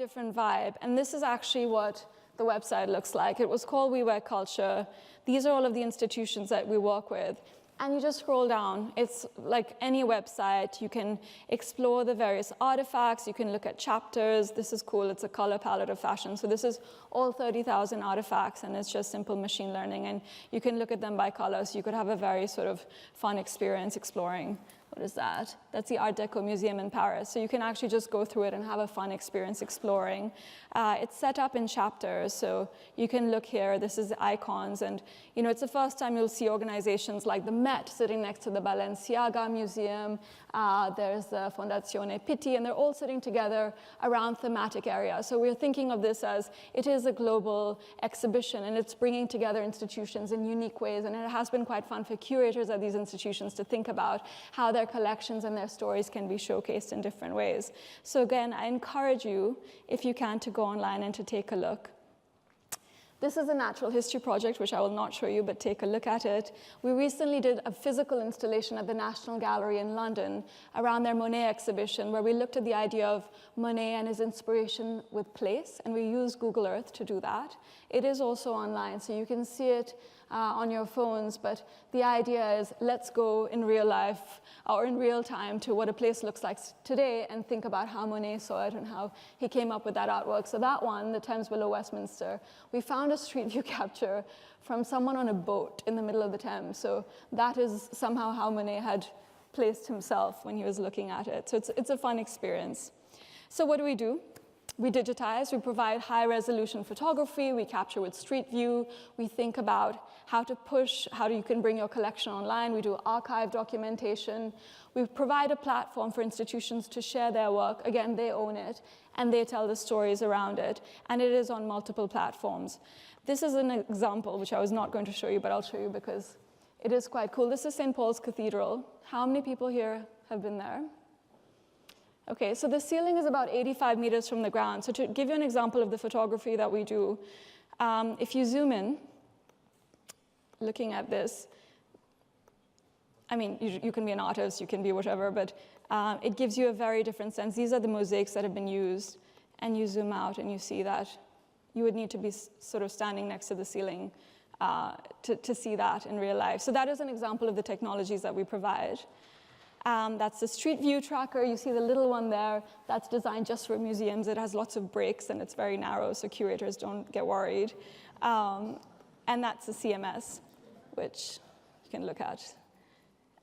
E: different vibe. And this is actually what the website looks like. It was called We Wear Culture. These are all of the institutions that we work with. And you just scroll down. It's like any website. You can explore the various artifacts. You can look at chapters. This is cool. It's a color palette of fashion. So this is all 30,000 artifacts, and it's just simple machine learning. And you can look at them by color. So you could have a very sort of fun experience exploring. What is that? That's the Art Deco Museum in Paris. So you can actually just go through it and have a fun experience exploring. It's set up in chapters, so you can look here. This is the icons, and it's the first time you'll see organizations like the Met sitting next to the Balenciaga Museum. There's the Fondazione Pitti, and they're all sitting together around thematic areas. So we're thinking of this as it is a global exhibition, and it's bringing together institutions in unique ways, and it has been quite fun for curators at these institutions to think about how their collections and their stories can be showcased in different ways. So again, I encourage you, if you can, to go online and to take a look. This is a natural history project, which I will not show you, but take a look at it. We recently did a physical installation at the National Gallery in London around their Monet exhibition, where we looked at the idea of Monet and his inspiration with place, and we used Google Earth to do that. It is also online, so you can see it on your phones, but the idea is let's go in real life or in real time to what a place looks like today and think about how Monet saw it and how he came up with that artwork. So that one, the Thames below Westminster, we found a street view capture from someone on a boat in the middle of the Thames. So that is somehow how Monet had placed himself when he was looking at it. So it's a fun experience. So what do? We digitize, we provide high-resolution photography, we capture with Street View, we think about how you can bring your collection online, we do archive documentation, we provide a platform for institutions to share their work. Again, they own it, and they tell the stories around it, and it is on multiple platforms. This is an example, which I was not going to show you, but I'll show you because it is quite cool. This is St. Paul's Cathedral. How many people here have been there? Okay, so the ceiling is about 85 meters from the ground. So to give you an example of the photography that we do, if you zoom in, looking at this, I mean, you can be an artist, you can be whatever, but it gives you a very different sense. These are the mosaics that have been used, and you zoom out and you see that you would need to be sort of standing next to the ceiling to see that in real life. So that is an example of the technologies that we provide. That's the Street View tracker. You see the little one there. That's designed just for museums. It has lots of breaks, and it's very narrow, so curators don't get worried. And that's the CMS, which you can look at.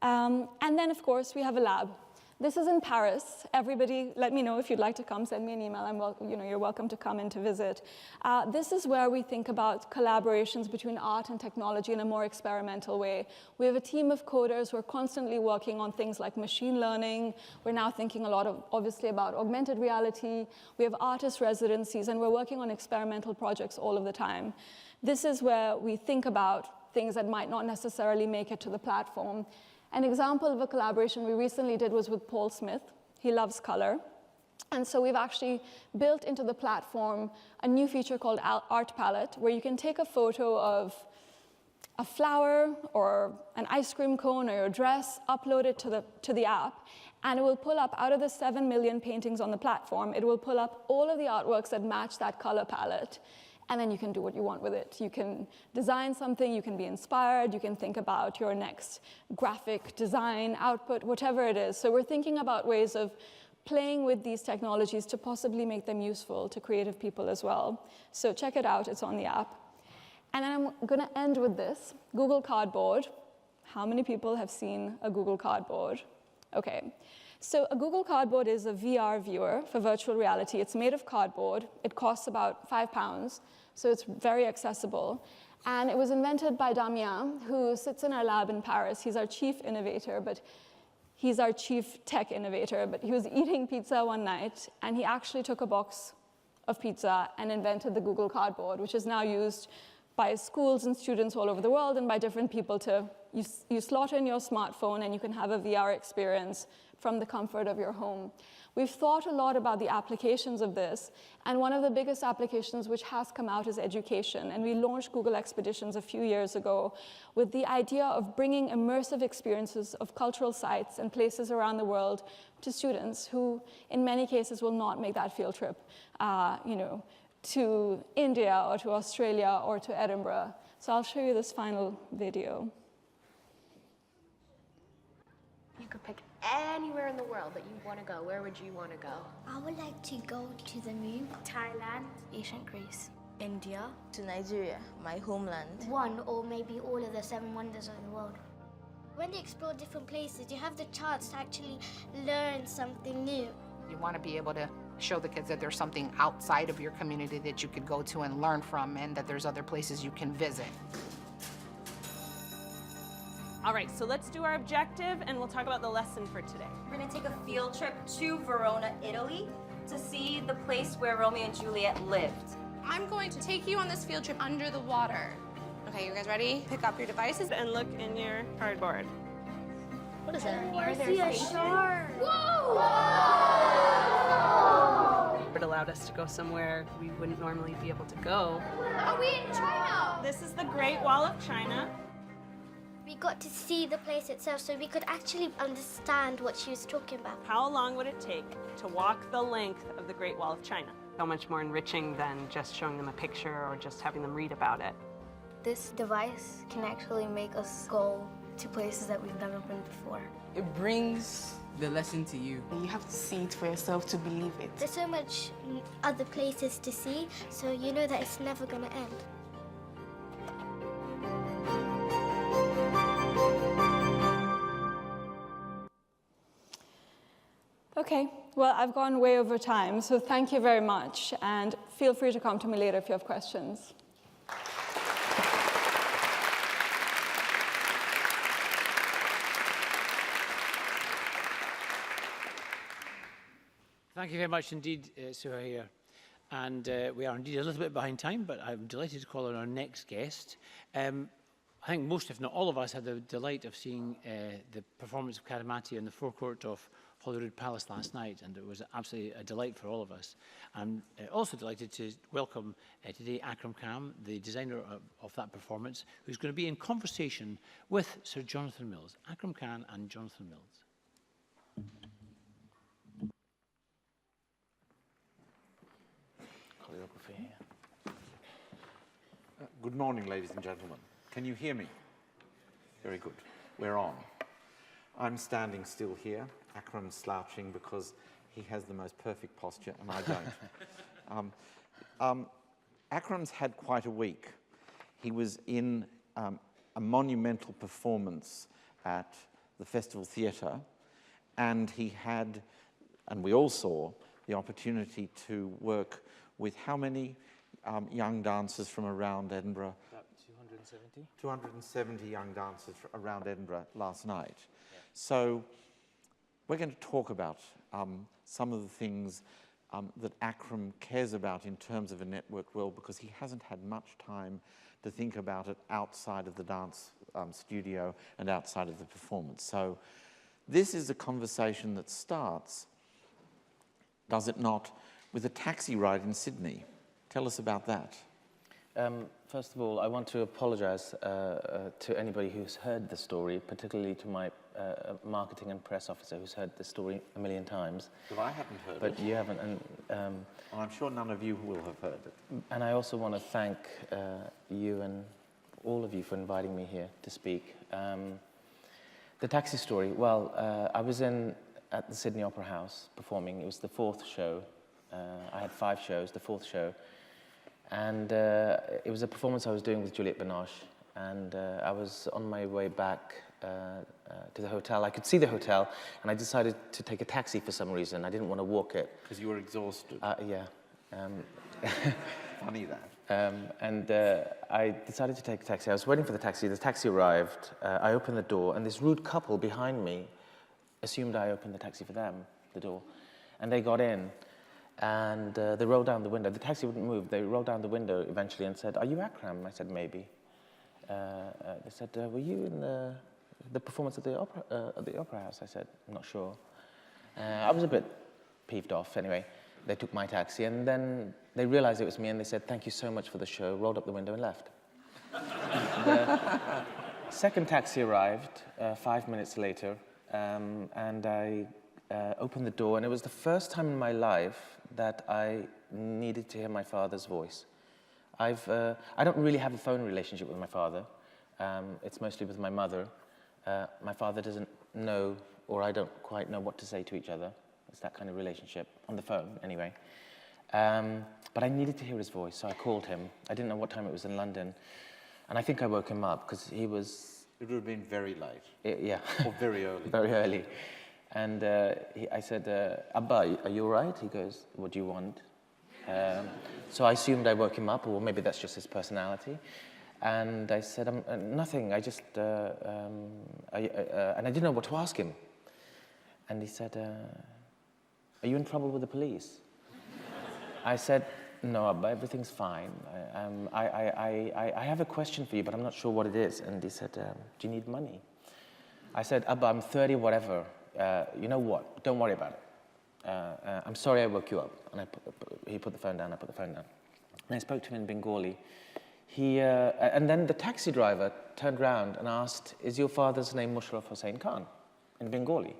E: And then, of course, we have a lab. This is in Paris. Everybody, let me know if you'd like to come. Send me an email. You're welcome to come in to visit. This is where we think about collaborations between art and technology in a more experimental way. We have a team of coders who are constantly working on things like machine learning. We're now thinking a lot obviously about augmented reality. We have artist residencies, and we're working on experimental projects all of the time. This is where we think about things that might not necessarily make it to the platform. An example of a collaboration we recently did was with Paul Smith. He loves color. And so we've actually built into the platform a new feature called Art Palette, where you can take a photo of a flower or an ice cream cone or your dress, upload it to the app, and it will pull up, out of the 7 million paintings on the platform, it will pull up all of the artworks that match that color palette. And then you can do what you want with it. You can design something, you can be inspired, you can think about your next graphic design output, whatever it is. So we're thinking about ways of playing with these technologies to possibly make them useful to creative people as well. So check it out, it's on the app. And then I'm gonna end with this, Google Cardboard. How many people have seen a Google Cardboard? Okay. So a Google Cardboard is a VR viewer for virtual reality. It's made of cardboard. It costs about £5, so it's very accessible. And it was invented by Damien, who sits in our lab in Paris. He's our chief innovator, but he's our chief tech innovator. But he was eating pizza one night, and he actually took a box of pizza and invented the Google Cardboard, which is now used by schools and students all over the world and by different people to, you slot in your smartphone and you can have a VR experience from the comfort of your home. We've thought a lot about the applications of this, and one of the biggest applications which has come out is education. And we launched Google Expeditions a few years ago with the idea of bringing immersive experiences of cultural sites and places around the world to students who, in many cases, will not make that field trip, to India or to Australia or to Edinburgh. So I'll show you this final video.
G: You could pick anywhere in the world that you want to go. Where would you want to go?
H: I would like to go to the moon.
G: Thailand, ancient Greece,
H: India.
I: To Nigeria, my homeland.
H: One or maybe all of the 7 wonders of the world. When you explore different places, you have the chance to actually learn something new.
J: You want to be able to show the kids that there's something outside of your community that you could go to and learn from, and that there's other places you can visit.
K: All right, so let's do our objective, and we'll talk about the lesson for today.
L: We're gonna take a field trip to Verona, Italy, to see the place where Romeo and Juliet lived.
G: I'm going to take you on this field trip under the water. Okay, you guys ready? Pick up your devices.
K: And look in your cardboard.
H: What is that? I see a shark. Whoa!
K: It allowed us to go somewhere we wouldn't normally be able to go.
G: Are we in China?
K: This is the Great Wall of China.
H: We got to see the place itself so we could actually understand what she was talking about.
K: How long would it take to walk the length of the Great Wall of China? So much more enriching than just showing them a picture or just having them read about it.
H: This device can actually make us go to places that we've never been before.
M: It brings the lesson to you.
I: You have to see it for yourself to believe it.
H: There's so much other places to see, so you know that it's never going to end.
E: Okay, well, I've gone way over time, so thank you very much, and feel free to come to me later if you have questions.
A: Thank you very much indeed, Suhair. And we are indeed a little bit behind time, but I'm delighted to call on our next guest. I think most, if not all of us, had the delight of seeing the performance of Karimati in the forecourt of Holyrood Palace last night, and it was absolutely a delight for all of us. I'm also delighted to welcome today Akram Khan, the designer of that performance, who's going to be in conversation with Sir Jonathan Mills. Akram Khan and Jonathan Mills.
N: Good morning, ladies and gentlemen. Can you hear me? Very good. We're on. I'm standing still here. Akram's slouching because he has the most perfect posture and I don't. Akram's had quite a week. He was in a monumental performance at the Festival Theatre, and he had, and we all saw, the opportunity to work with how many young dancers from around Edinburgh?
O: About 270.
N: 270 young dancers around Edinburgh last night. Yeah. So we're going to talk about some of the things that Akram cares about in terms of a networked world, because he hasn't had much time to think about it outside of the dance studio and outside of the performance. So this is a conversation that starts, does it not, with a taxi ride in Sydney. Tell us about that.
O: First of all, I want to apologize to anybody who's heard the story, particularly to my marketing and press officer who's heard the story a million times.
N: But I haven't heard it.
O: But you haven't. And,
N: well, I'm sure none of you will have heard it.
O: And I also want to thank you and all of you for inviting me here to speak. The taxi story, well, I was at the Sydney Opera House performing. It was the 4th show. I had 5 shows, the 4th show. And it was a performance I was doing with Juliette Binoche. And I was on my way back to the hotel. I could see the hotel, and I decided to take a taxi for some reason. I didn't want to walk it.
N: Because you were exhausted.
O: Yeah.
N: Funny that.
O: And I decided to take a taxi. I was waiting for the taxi arrived, I opened the door, and this rude couple behind me assumed I opened the taxi for them, the door. And they got in. And they rolled down the window. The taxi wouldn't move. They rolled down the window eventually and said, "Are you Akram?" I said, "Maybe." They said, "Were you in the performance at the opera house?" I said, "I'm not sure." I was a bit peeved off. Anyway, they took my taxi, and then they realized it was me, and they said, "Thank you so much for the show," rolled up the window and left. The second taxi arrived 5 minutes later, and I opened the door, and it was the first time in my life that I needed to hear my father's voice. I don't really have a phone relationship with my father. It's mostly with my mother. My father doesn't know, or I don't quite know what to say to each other. It's that kind of relationship, on the phone anyway. But I needed to hear his voice, so I called him. I didn't know what time it was in London. And I think I woke him up, because he was...
N: It would have been very late.
O: Yeah.
N: Or very early.
O: Very early. And I said, "Abba, are you all right?" He goes, "What do you want?" So I assumed I woke him up, or maybe that's just his personality. And I said, "Nothing, I just..." and I didn't know what to ask him. And he said, "Are you in trouble with the police?" I said, "No, Abba, everything's fine. I have a question for you, but I'm not sure what it is." And he said, "Do you need money?" I said, "Abba, I'm 30, whatever. You know what? Don't worry about it. I'm sorry I woke you up." And he put the phone down, I put the phone down. And I spoke to him in Bengali. And then the taxi driver turned around and asked, "Is your father's name Musharraf Hussain Khan?" in Bengali.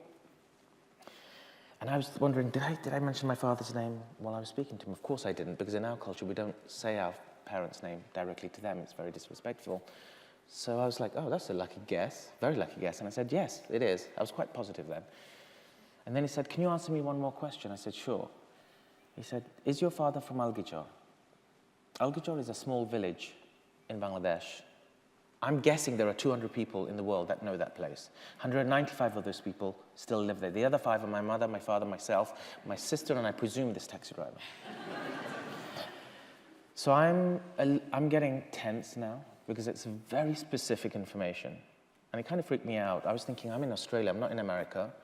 O: And I was wondering, did I mention my father's name while I was speaking to him? Of course I didn't, because in our culture we don't say our parents' name directly to them. It's very disrespectful. So I was like, "Oh, that's a lucky guess, very lucky guess." And I said, "Yes, it is." I was quite positive then. And then he said, "Can you answer me one more question?" I said, "Sure." He said, "Is your father from Algijar?" Algijar is a small village in Bangladesh. I'm guessing there are 200 people in the world that know that place. 195 of those people still live there. The other 5 are my mother, my father, myself, my sister, and I presume this taxi driver. So I'm getting tense now, because it's very specific information. And it kind of freaked me out. I was thinking, I'm in Australia, I'm not in America.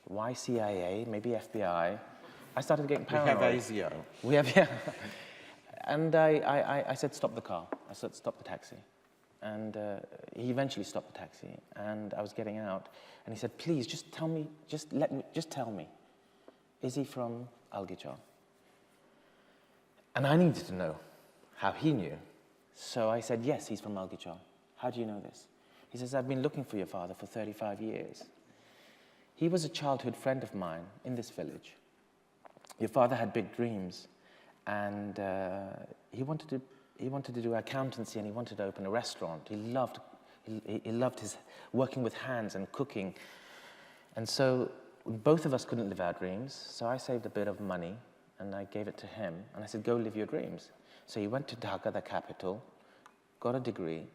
O: Why CIA? Maybe FBI? I started getting paranoid.
N: We have ASIO.
O: We have, yeah. And I said, "Stop the car." I said, "Stop the taxi." And he eventually stopped the taxi, and I was getting out. And he said, "Please, just tell me, just tell me, is he from Algijar?" And I needed to know how he knew. So I said, "Yes, he's from Algijar. How do you know this?" He says, "I've been looking for your father for 35 years. He was a childhood friend of mine in this village. Your father had big dreams, and he wanted to do accountancy, and he wanted to open a restaurant. He loved his working with hands and cooking. And so both of us couldn't live our dreams, so I saved a bit of money, and I gave it to him, and I said, 'Go live your dreams.' So he went to Dhaka, the capital, got a degree,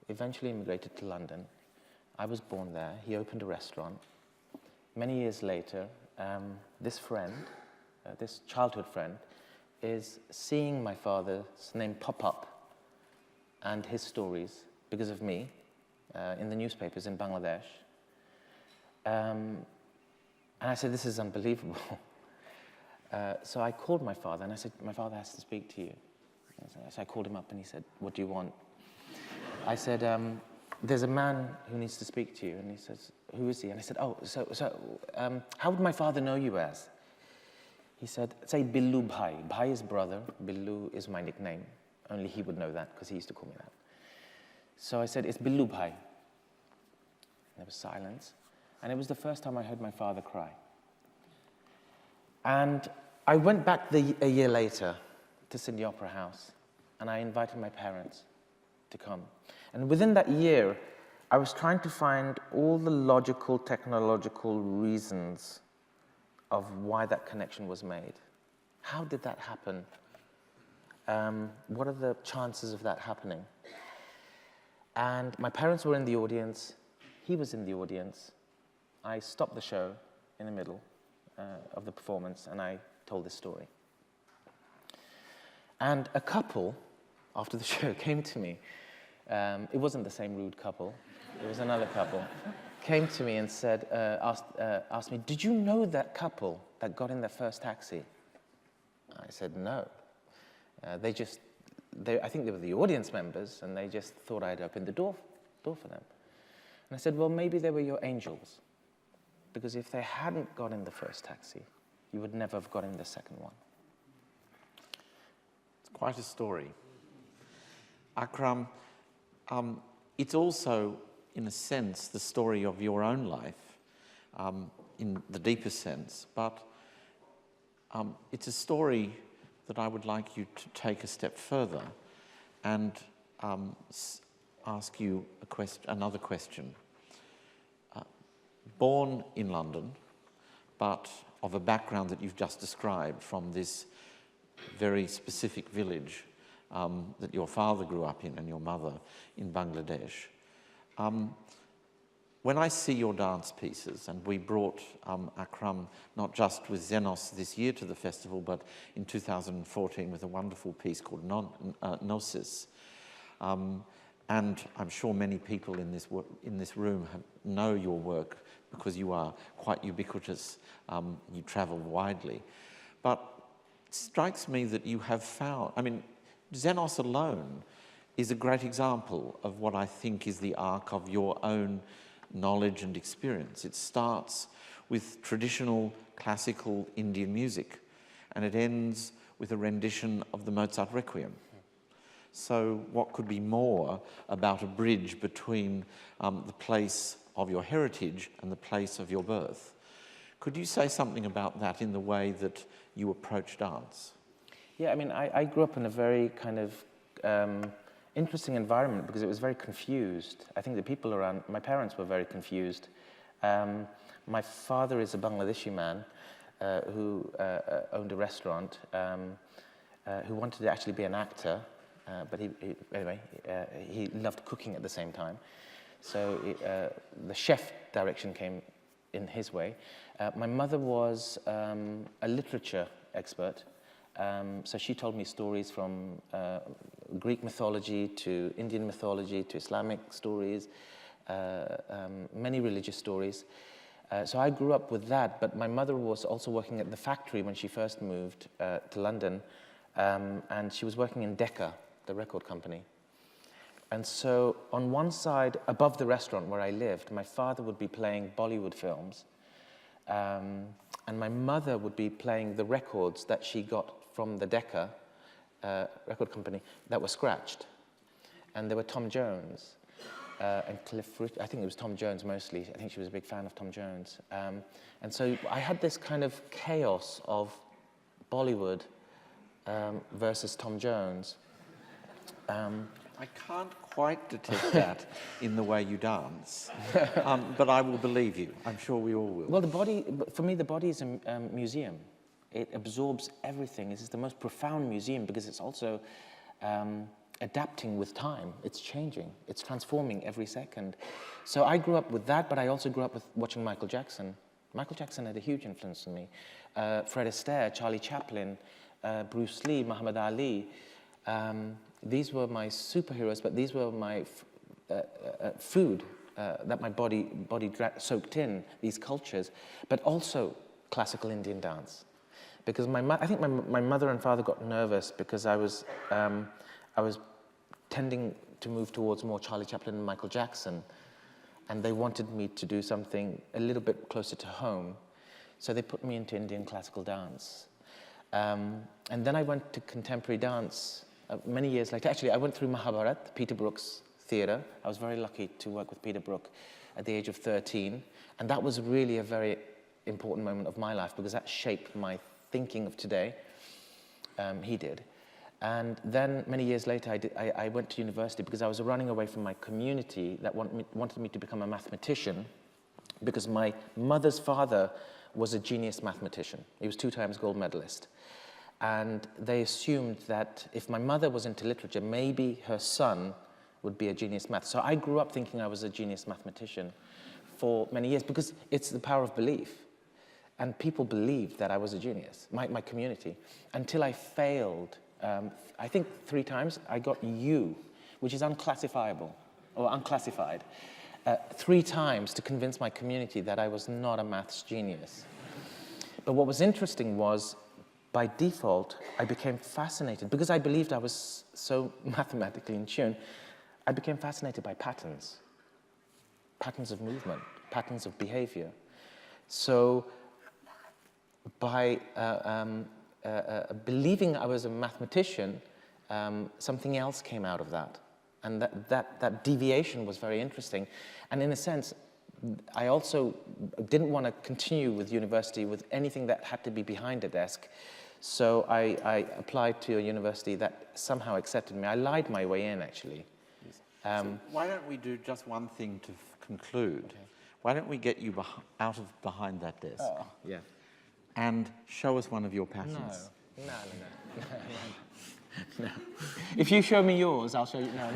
O: eventually immigrated to London. I was born there. He opened a restaurant. Many years later, this friend, this childhood friend, is seeing my father's name pop up and his stories, because of me, in the newspapers in Bangladesh. And I said, "This is unbelievable." So I called my father, and I said, "My father has to speak to you." So I called him up, and he said, "What do you want?" I said, "There's a man who needs to speak to you." And he says, "Who is he?" And I said, "Oh, how would my father know you as?" He said, "Say Billu Bhai." Bhai is brother. Billu is my nickname. Only he would know that, because he used to call me that. So I said, "It's Billu Bhai." There was silence. And it was the first time I heard my father cry. And I went back a year later to Sydney Opera House, and I invited my parents to come. And within that year, I was trying to find all the logical, technological reasons of why that connection was made. How did that happen? What are the chances of that happening? And my parents were in the audience. He was in the audience. I stopped the show in the middle of the performance, and I told this story. And a couple, after the show, came to me. It wasn't the same rude couple. It was another couple. Came to me and said, asked me, "Did you know that couple that got in their first taxi?" I said, no. I think they were the audience members, and they just thought I'd opened the door for them. And I said, well, maybe they were your angels, because if they hadn't got in the first taxi, you would never have got in the second one.
N: It's quite a story. Akram, it's also, in a sense, the story of your own life, in the deepest sense, but it's a story that I would like you to take a step further and ask you another question. Born in London, but of a background that you've just described from this very specific village that your father grew up in and your mother in Bangladesh. When I see your dance pieces, and we brought Akram not just with Xenos this year to the festival, but in 2014 with a wonderful piece called Gnosis. And I'm sure many people in this room know your work because you are quite ubiquitous, you travel widely. But it strikes me that you have found, I mean, Xenos alone is a great example of what I think is the arc of your own knowledge and experience. It starts with traditional classical Indian music, and it ends with a rendition of the Mozart Requiem. So what could be more about a bridge between the place of your heritage and the place of your birth? Could you say something about that in the way that you approach dance?
O: Yeah, I mean, I grew up in a very kind of interesting environment because it was very confused. I think the people around, my parents were very confused. My father is a Bangladeshi man who owned a restaurant, who wanted to actually be an actor, but he loved cooking at the same time. So the chef direction came in his way. My mother was a literature expert. So she told me stories from Greek mythology to Indian mythology to Islamic stories, many religious stories. So I grew up with that, but my mother was also working at the factory when she first moved to London, and she was working in Decca, the record company. And so on one side, above the restaurant where I lived, my father would be playing Bollywood films, and my mother would be playing the records that she got from the Decca record company that were scratched. And there were Tom Jones and Cliff Richard. I think it was Tom Jones mostly. I think she was a big fan of Tom Jones. And so I had this kind of chaos of Bollywood versus Tom Jones.
N: I can't quite detect that in the way you dance, but I will believe you. I'm sure we all will.
O: Well, the body, for me, the body is a museum. It absorbs everything. This is the most profound museum because it's also adapting with time. It's changing. It's transforming every second. So I grew up with that, but I also grew up with watching Michael Jackson. Michael Jackson had a huge influence on me. Fred Astaire, Charlie Chaplin, Bruce Lee, Muhammad Ali. These were my superheroes, but these were my food that my body soaked in, these cultures, but also classical Indian dance. Because I think my mother and father got nervous because I was tending to move towards more Charlie Chaplin and Michael Jackson, and they wanted me to do something a little bit closer to home, so they put me into Indian classical dance. And then I went to contemporary dance many years later. Actually, I went through Mahabharat, Peter Brook's theatre. I was very lucky to work with Peter Brook at the age of 13, and that was really a very important moment of my life because that shaped my thinking of today. He did. And then many years later, I went to university because I was running away from my community that wanted me to become a mathematician because my mother's father was a genius mathematician. He was 2 times gold medalist. And they assumed that if my mother was into literature, maybe her son would be a genius math. So I grew up thinking I was a genius mathematician for many years because it's the power of belief. And people believed that I was a genius, my community, until I failed. I think 3 times I got U, which is unclassifiable, or unclassified, 3 times to convince my community that I was not a maths genius. But what was interesting was by default, I became fascinated, because I believed I was so mathematically in tune, I became fascinated by patterns, patterns of movement, patterns of behavior. So by believing I was a mathematician, something else came out of that. And that deviation was very interesting. And in a sense, I also didn't want to continue with university with anything that had to be behind a desk. So I applied to a university that somehow accepted me. I lied my way in, actually.
N: So why don't we do just one thing to conclude? Okay. Why don't we get you out of behind that desk?
O: Oh, yeah.
N: And show us one of your patterns.
O: No. No. If you show me yours, I'll show you. No.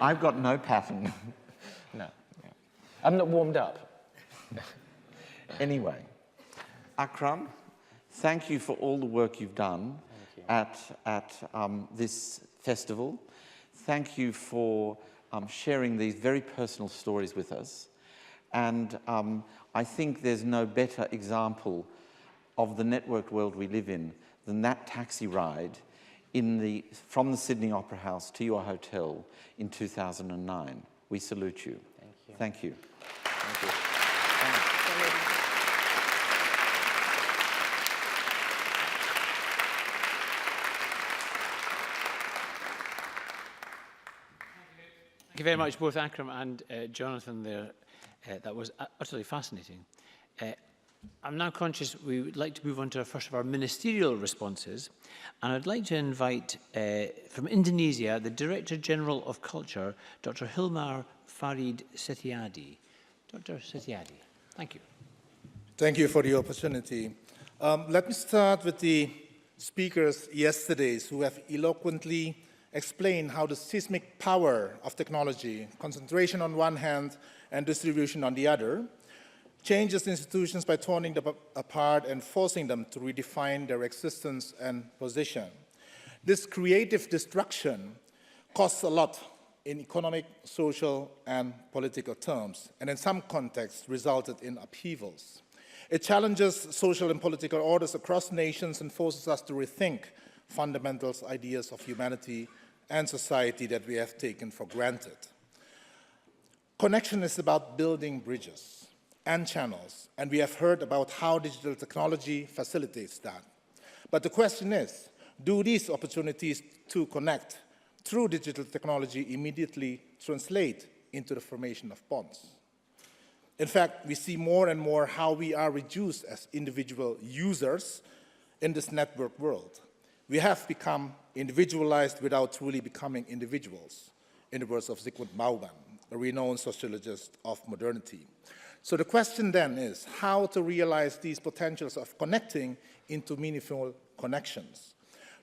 N: I've got no pattern.
O: No. I'm not warmed up.
N: Anyway, Akram, thank you for all the work you've done at this festival. Thank you for sharing these very personal stories with us. And I think there's no better example of the networked world we live in than that taxi ride from the Sydney Opera House to your hotel in 2009. We salute you.
O: Thank you.
N: Thank you. Thank you. Thank
A: you very much, both Akram and Jonathan there. That was utterly fascinating. I'm now conscious we would like to move on to first of our ministerial responses. And I'd like to invite, from Indonesia, the Director General of Culture, Dr. Hilmar Farid Setiadi. Dr. Setiadi, thank you.
P: Thank you for the opportunity. Let me start with the speakers yesterday who have eloquently explained how the seismic power of technology, concentration on one hand and distribution on the other, changes institutions by turning them apart and forcing them to redefine their existence and position. This creative destruction costs a lot in economic, social, and political terms, and in some contexts resulted in upheavals. It challenges social and political orders across nations and forces us to rethink fundamentals, ideas of humanity and society that we have taken for granted. Connection is about building bridges and channels, and we have heard about how digital technology facilitates that. But the question is, do these opportunities to connect through digital technology immediately translate into the formation of bonds? In fact, we see more and more how we are reduced as individual users in this network world. We have become individualized without truly becoming individuals, in the words of Zygmunt Bauman, a renowned sociologist of modernity. So the question then is how to realize these potentials of connecting into meaningful connections.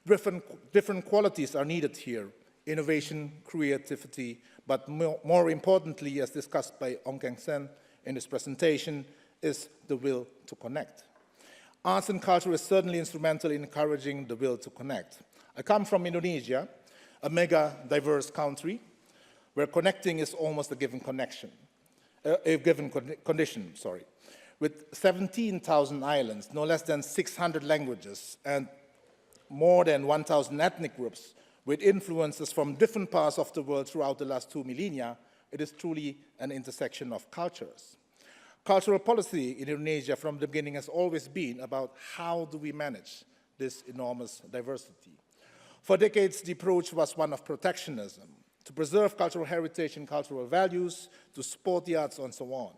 P: Different qualities are needed here: innovation, creativity, but more importantly, as discussed by Ong Keng Sen in his presentation, is the will to connect. Arts and culture is certainly instrumental in encouraging the will to connect. I come from Indonesia, a mega diverse country, where connecting is almost a given condition, with 17,000 islands, no less than 600 languages, and more than 1,000 ethnic groups, with influences from different parts of the world throughout the last 2 millennia. It is truly an intersection of cultures. Cultural policy in Indonesia from the beginning has always been about how do we manage this enormous diversity. For decades, the approach was one of protectionism, to preserve cultural heritage and cultural values, to support the arts, and so on.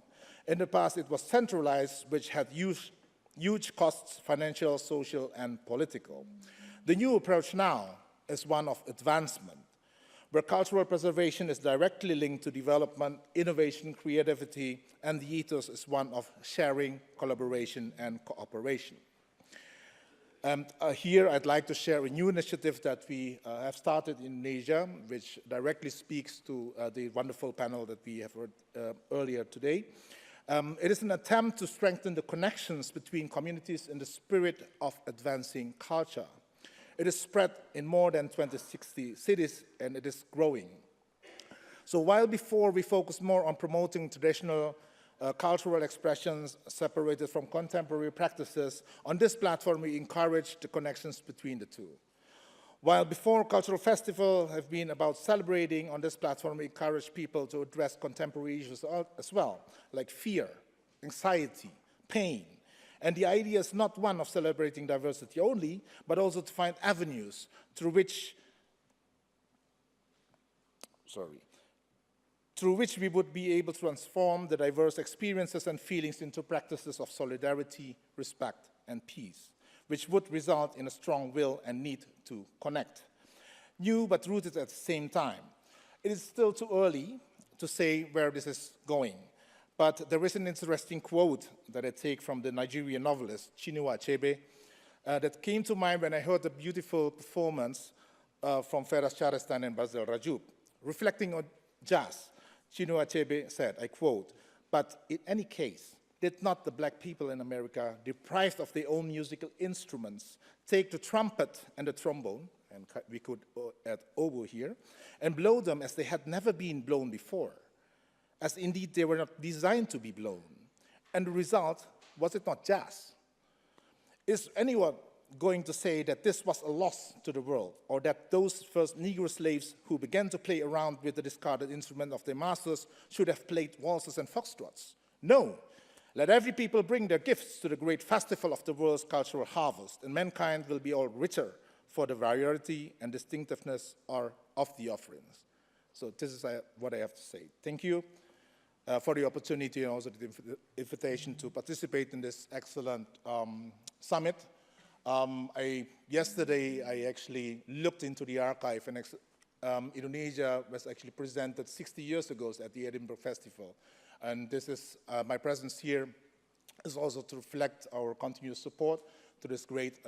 P: In the past, it was centralized, which had huge costs, financial, social, and political. The new approach now is one of advancement, where cultural preservation is directly linked to development, innovation, creativity, and the ethos is one of sharing, collaboration, and cooperation. Here, I'd like to share a new initiative that we have started in Indonesia, which directly speaks to the wonderful panel that we have heard earlier today. It is an attempt to strengthen the connections between communities in the spirit of advancing culture. It is spread in more than 60 cities, and it is growing. So while before we focused more on promoting traditional cultural expressions separated from contemporary practices. On this platform, we encourage the connections between the two. While before cultural festivals have been about celebrating, on this platform we encourage people to address contemporary issues as well, like fear, anxiety, pain. And the idea is not one of celebrating diversity only, but also to find avenues through which we would be able to transform the diverse experiences and feelings into practices of solidarity, respect, and peace, which would result in a strong will and need to connect. New but rooted at the same time. It is still too early to say where this is going, but there is an interesting quote that I take from the Nigerian novelist Chinua Achebe that came to mind when I heard the beautiful performance from Feras Charestan and Basil Rajub. Reflecting on jazz, Chinua Achebe said, I quote, "But in any case, did not the black people in America, deprived of their own musical instruments, take the trumpet and the trombone," and we could add oboe here, "and blow them as they had never been blown before, as indeed they were not designed to be blown? And the result, was it not jazz?" Is anyone going to say that this was a loss to the world, or that those first Negro slaves who began to play around with the discarded instrument of their masters should have played waltzes and foxtrots? No. Let every people bring their gifts to the great festival of the world's cultural harvest, and mankind will be all richer for the variety and distinctiveness of the offerings. So this is what I have to say. Thank you for the opportunity and also the invitation to participate in this excellent summit. Yesterday, I actually looked into the archive, and Indonesia was actually presented 60 years ago at the Edinburgh Festival. And this is, my presence here is also to reflect our continuous support to this great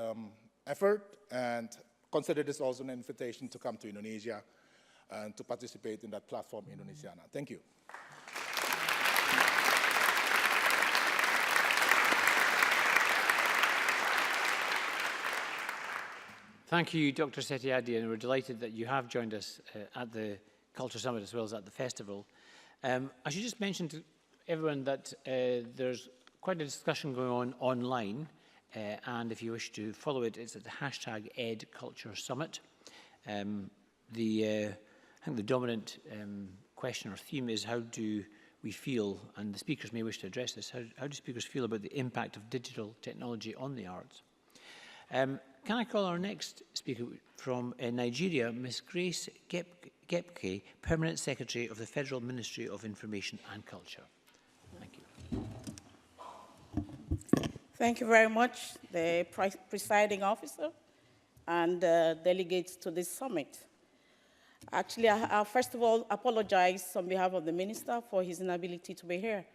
P: effort, and consider this also an invitation to come to Indonesia and to participate in that platform Indonesiana. Thank you.
A: Thank you, Dr. Setiadi, and we're delighted that you have joined us at the Culture Summit as well as at the festival. I should just mention to everyone that there's quite a discussion going on online, and if you wish to follow it, it's at the hashtag #EdCultureSummit. I think the dominant question or theme is, how do we feel, and the speakers may wish to address this, how do speakers feel about the impact of digital technology on the arts? Can I call our next speaker from Nigeria, Ms. Grace Gepke, Permanent Secretary of the Federal Ministry of Information and Culture. Thank you.
Q: Thank you very much, the presiding officer and delegates to this summit. Actually, I first of all apologize on behalf of the minister for his inability to be here.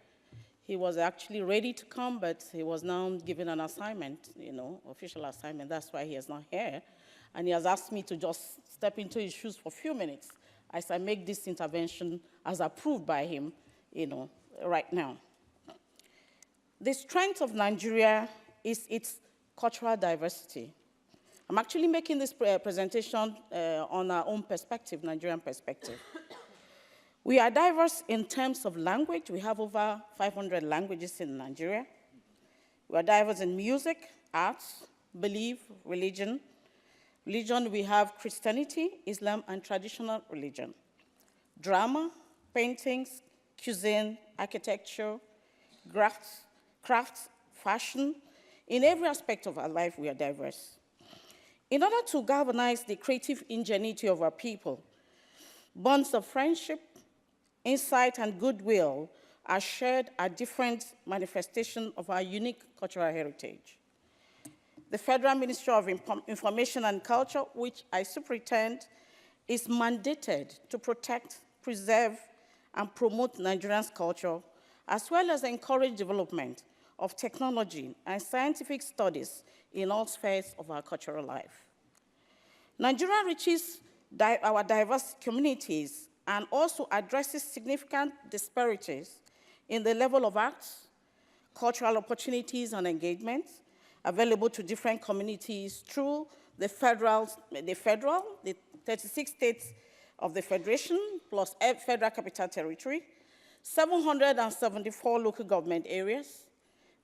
Q: He was actually ready to come, but he was now given an assignment, official assignment. That's why he is not here. And he has asked me to just step into his shoes for a few minutes as I make this intervention as approved by him, right now. The strength of Nigeria is its cultural diversity. I'm actually making this presentation on our own perspective, Nigerian perspective. We are diverse in terms of language. We have over 500 languages in Nigeria. We are diverse in music, arts, belief, religion. Religion, we have Christianity, Islam, and traditional religion. Drama, paintings, cuisine, architecture, crafts, fashion. In every aspect of our life, we are diverse. In order to galvanize the creative ingenuity of our people, bonds of friendship, insight, and goodwill are shared at different manifestations of our unique cultural heritage. The Federal Ministry of Information and Culture, which I superintend, is mandated to protect, preserve, and promote Nigerians' culture, as well as encourage development of technology and scientific studies in all spheres of our cultural life. Nigeria reaches our diverse communities and also addresses significant disparities in the level of arts, cultural opportunities and engagement available to different communities through the 36 states of the Federation plus Federal Capital Territory, 774 local government areas,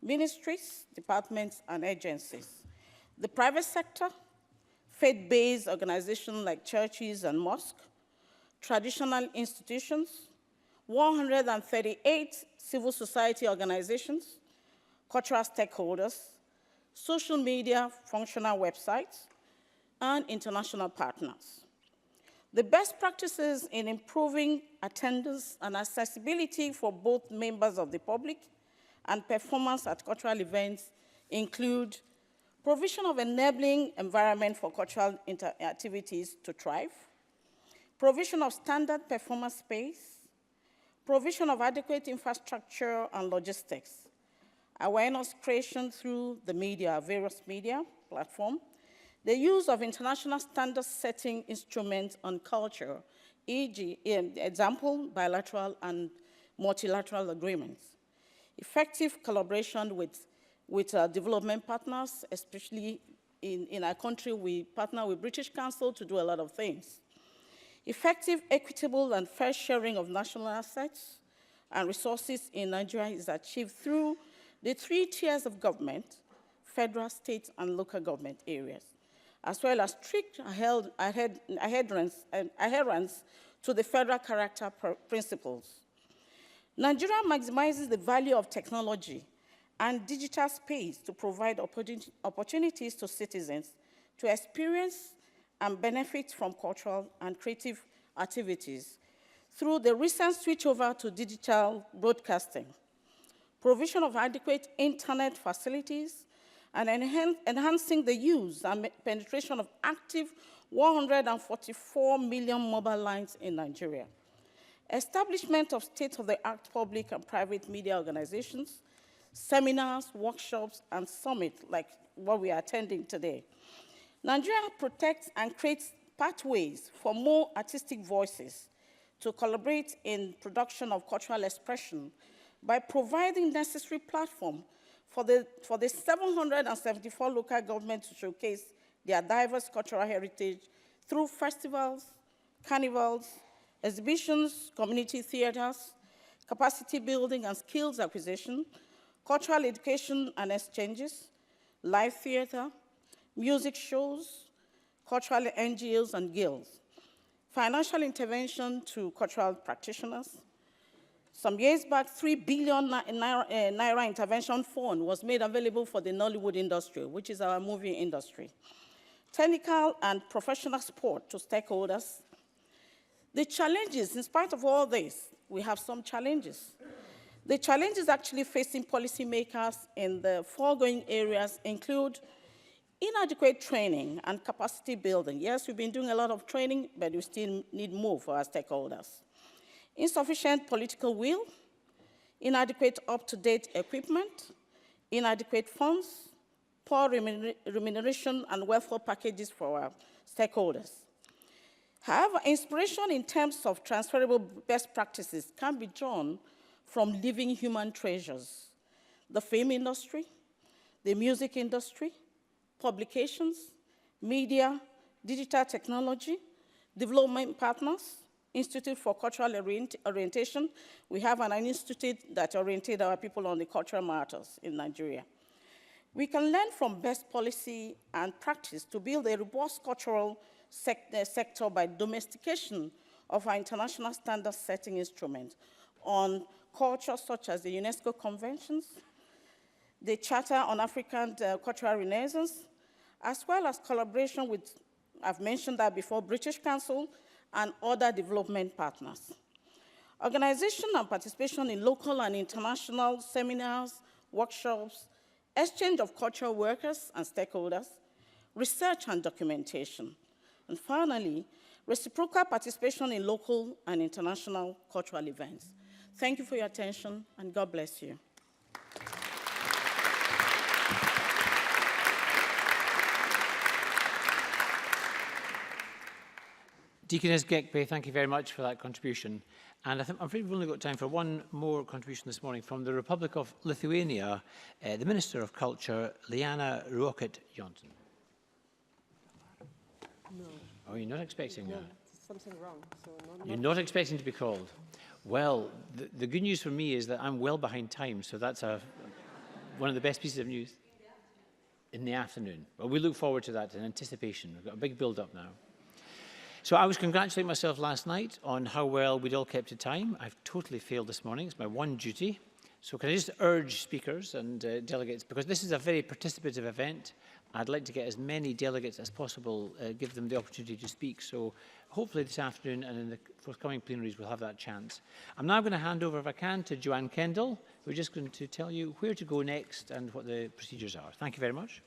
Q: ministries, departments, and agencies. The private sector, faith-based organizations like churches and mosques, traditional institutions, 138 civil society organizations, cultural stakeholders, social media functional websites, and international partners. The best practices in improving attendance and accessibility for both members of the public and performance at cultural events include provision of enabling environment for cultural activities to thrive, provision of standard performance space, provision of adequate infrastructure and logistics, awareness creation through the media, various media platforms, the use of international standard-setting instruments on culture, e.g., example, bilateral and multilateral agreements, effective collaboration with development partners, especially in our country, we partner with British Council to do a lot of things. Effective, equitable, and fair sharing of national assets and resources in Nigeria is achieved through the 3 tiers of government, federal, state, and local government areas, as well as strict adherence to the federal character principles. Nigeria maximizes the value of technology and digital space to provide opportunities to citizens to experience and benefit from cultural and creative activities through the recent switchover to digital broadcasting, provision of adequate internet facilities, and enhancing the use and penetration of active 144 million mobile lines in Nigeria. Establishment of state-of-the-art public and private media organizations, seminars, workshops, and summits like what we are attending today. Nigeria protects and creates pathways for more artistic voices to collaborate in production of cultural expression by providing necessary platform for the 774 local governments to showcase their diverse cultural heritage through festivals, carnivals, exhibitions, community theaters, capacity building and skills acquisition, cultural education and exchanges, live theater, music shows, cultural NGOs and guilds, financial intervention to cultural practitioners. Some years back, 3 billion naira intervention fund was made available for the Nollywood industry, which is our movie industry. Technical and professional support to stakeholders. The challenges, in spite of all this, we have some challenges. The challenges actually facing policymakers in the foregoing areas include inadequate training and capacity building. Yes, we've been doing a lot of training, but we still need more for our stakeholders. Insufficient political will, inadequate up-to-date equipment, inadequate funds, poor remuneration and welfare packages for our stakeholders. However, inspiration in terms of transferable best practices can be drawn from living human treasures. The film industry, the music industry, publications, media, digital technology, development partners, Institute for Cultural Orientation. We have an institute that oriented our people on the cultural matters in Nigeria. We can learn from best policy and practice to build a robust cultural sector by domestication of our international standard setting instruments on culture such as the UNESCO conventions, the Charter on African Cultural Renaissance, as well as collaboration with, I've mentioned that before, British Council and other development partners. Organization and participation in local and international seminars, workshops, exchange of cultural workers and stakeholders, research and documentation. And finally, reciprocal participation in local and international cultural events. Thank you for your attention, and God bless you.
A: Deaconess Gekpe, thank you very much for that contribution. And I'm afraid we've only got time for one more contribution this morning from the Republic of Lithuania, the Minister of Culture, Liana Ruokit-Johnson.
R: No.
A: Oh, you're not expecting
R: no,
A: that?
R: something wrong. So
A: You're not expecting to be called. Well, the good news for me is that I'm well behind time, so that's one of the best pieces of news. In the afternoon. Well, we look forward to that in anticipation. We've got a big build-up now. So I was congratulating myself last night on how well we'd all kept to time. I've totally failed this morning. It's my one duty. So can I just urge speakers and delegates, because this is a very participative event, I'd like to get as many delegates as possible, give them the opportunity to speak. So hopefully this afternoon and in the forthcoming plenaries we'll have that chance. I'm now going to hand over, if I can, to Joanne Kendall, who's just going to tell you where to go next and what the procedures are. Thank you very much.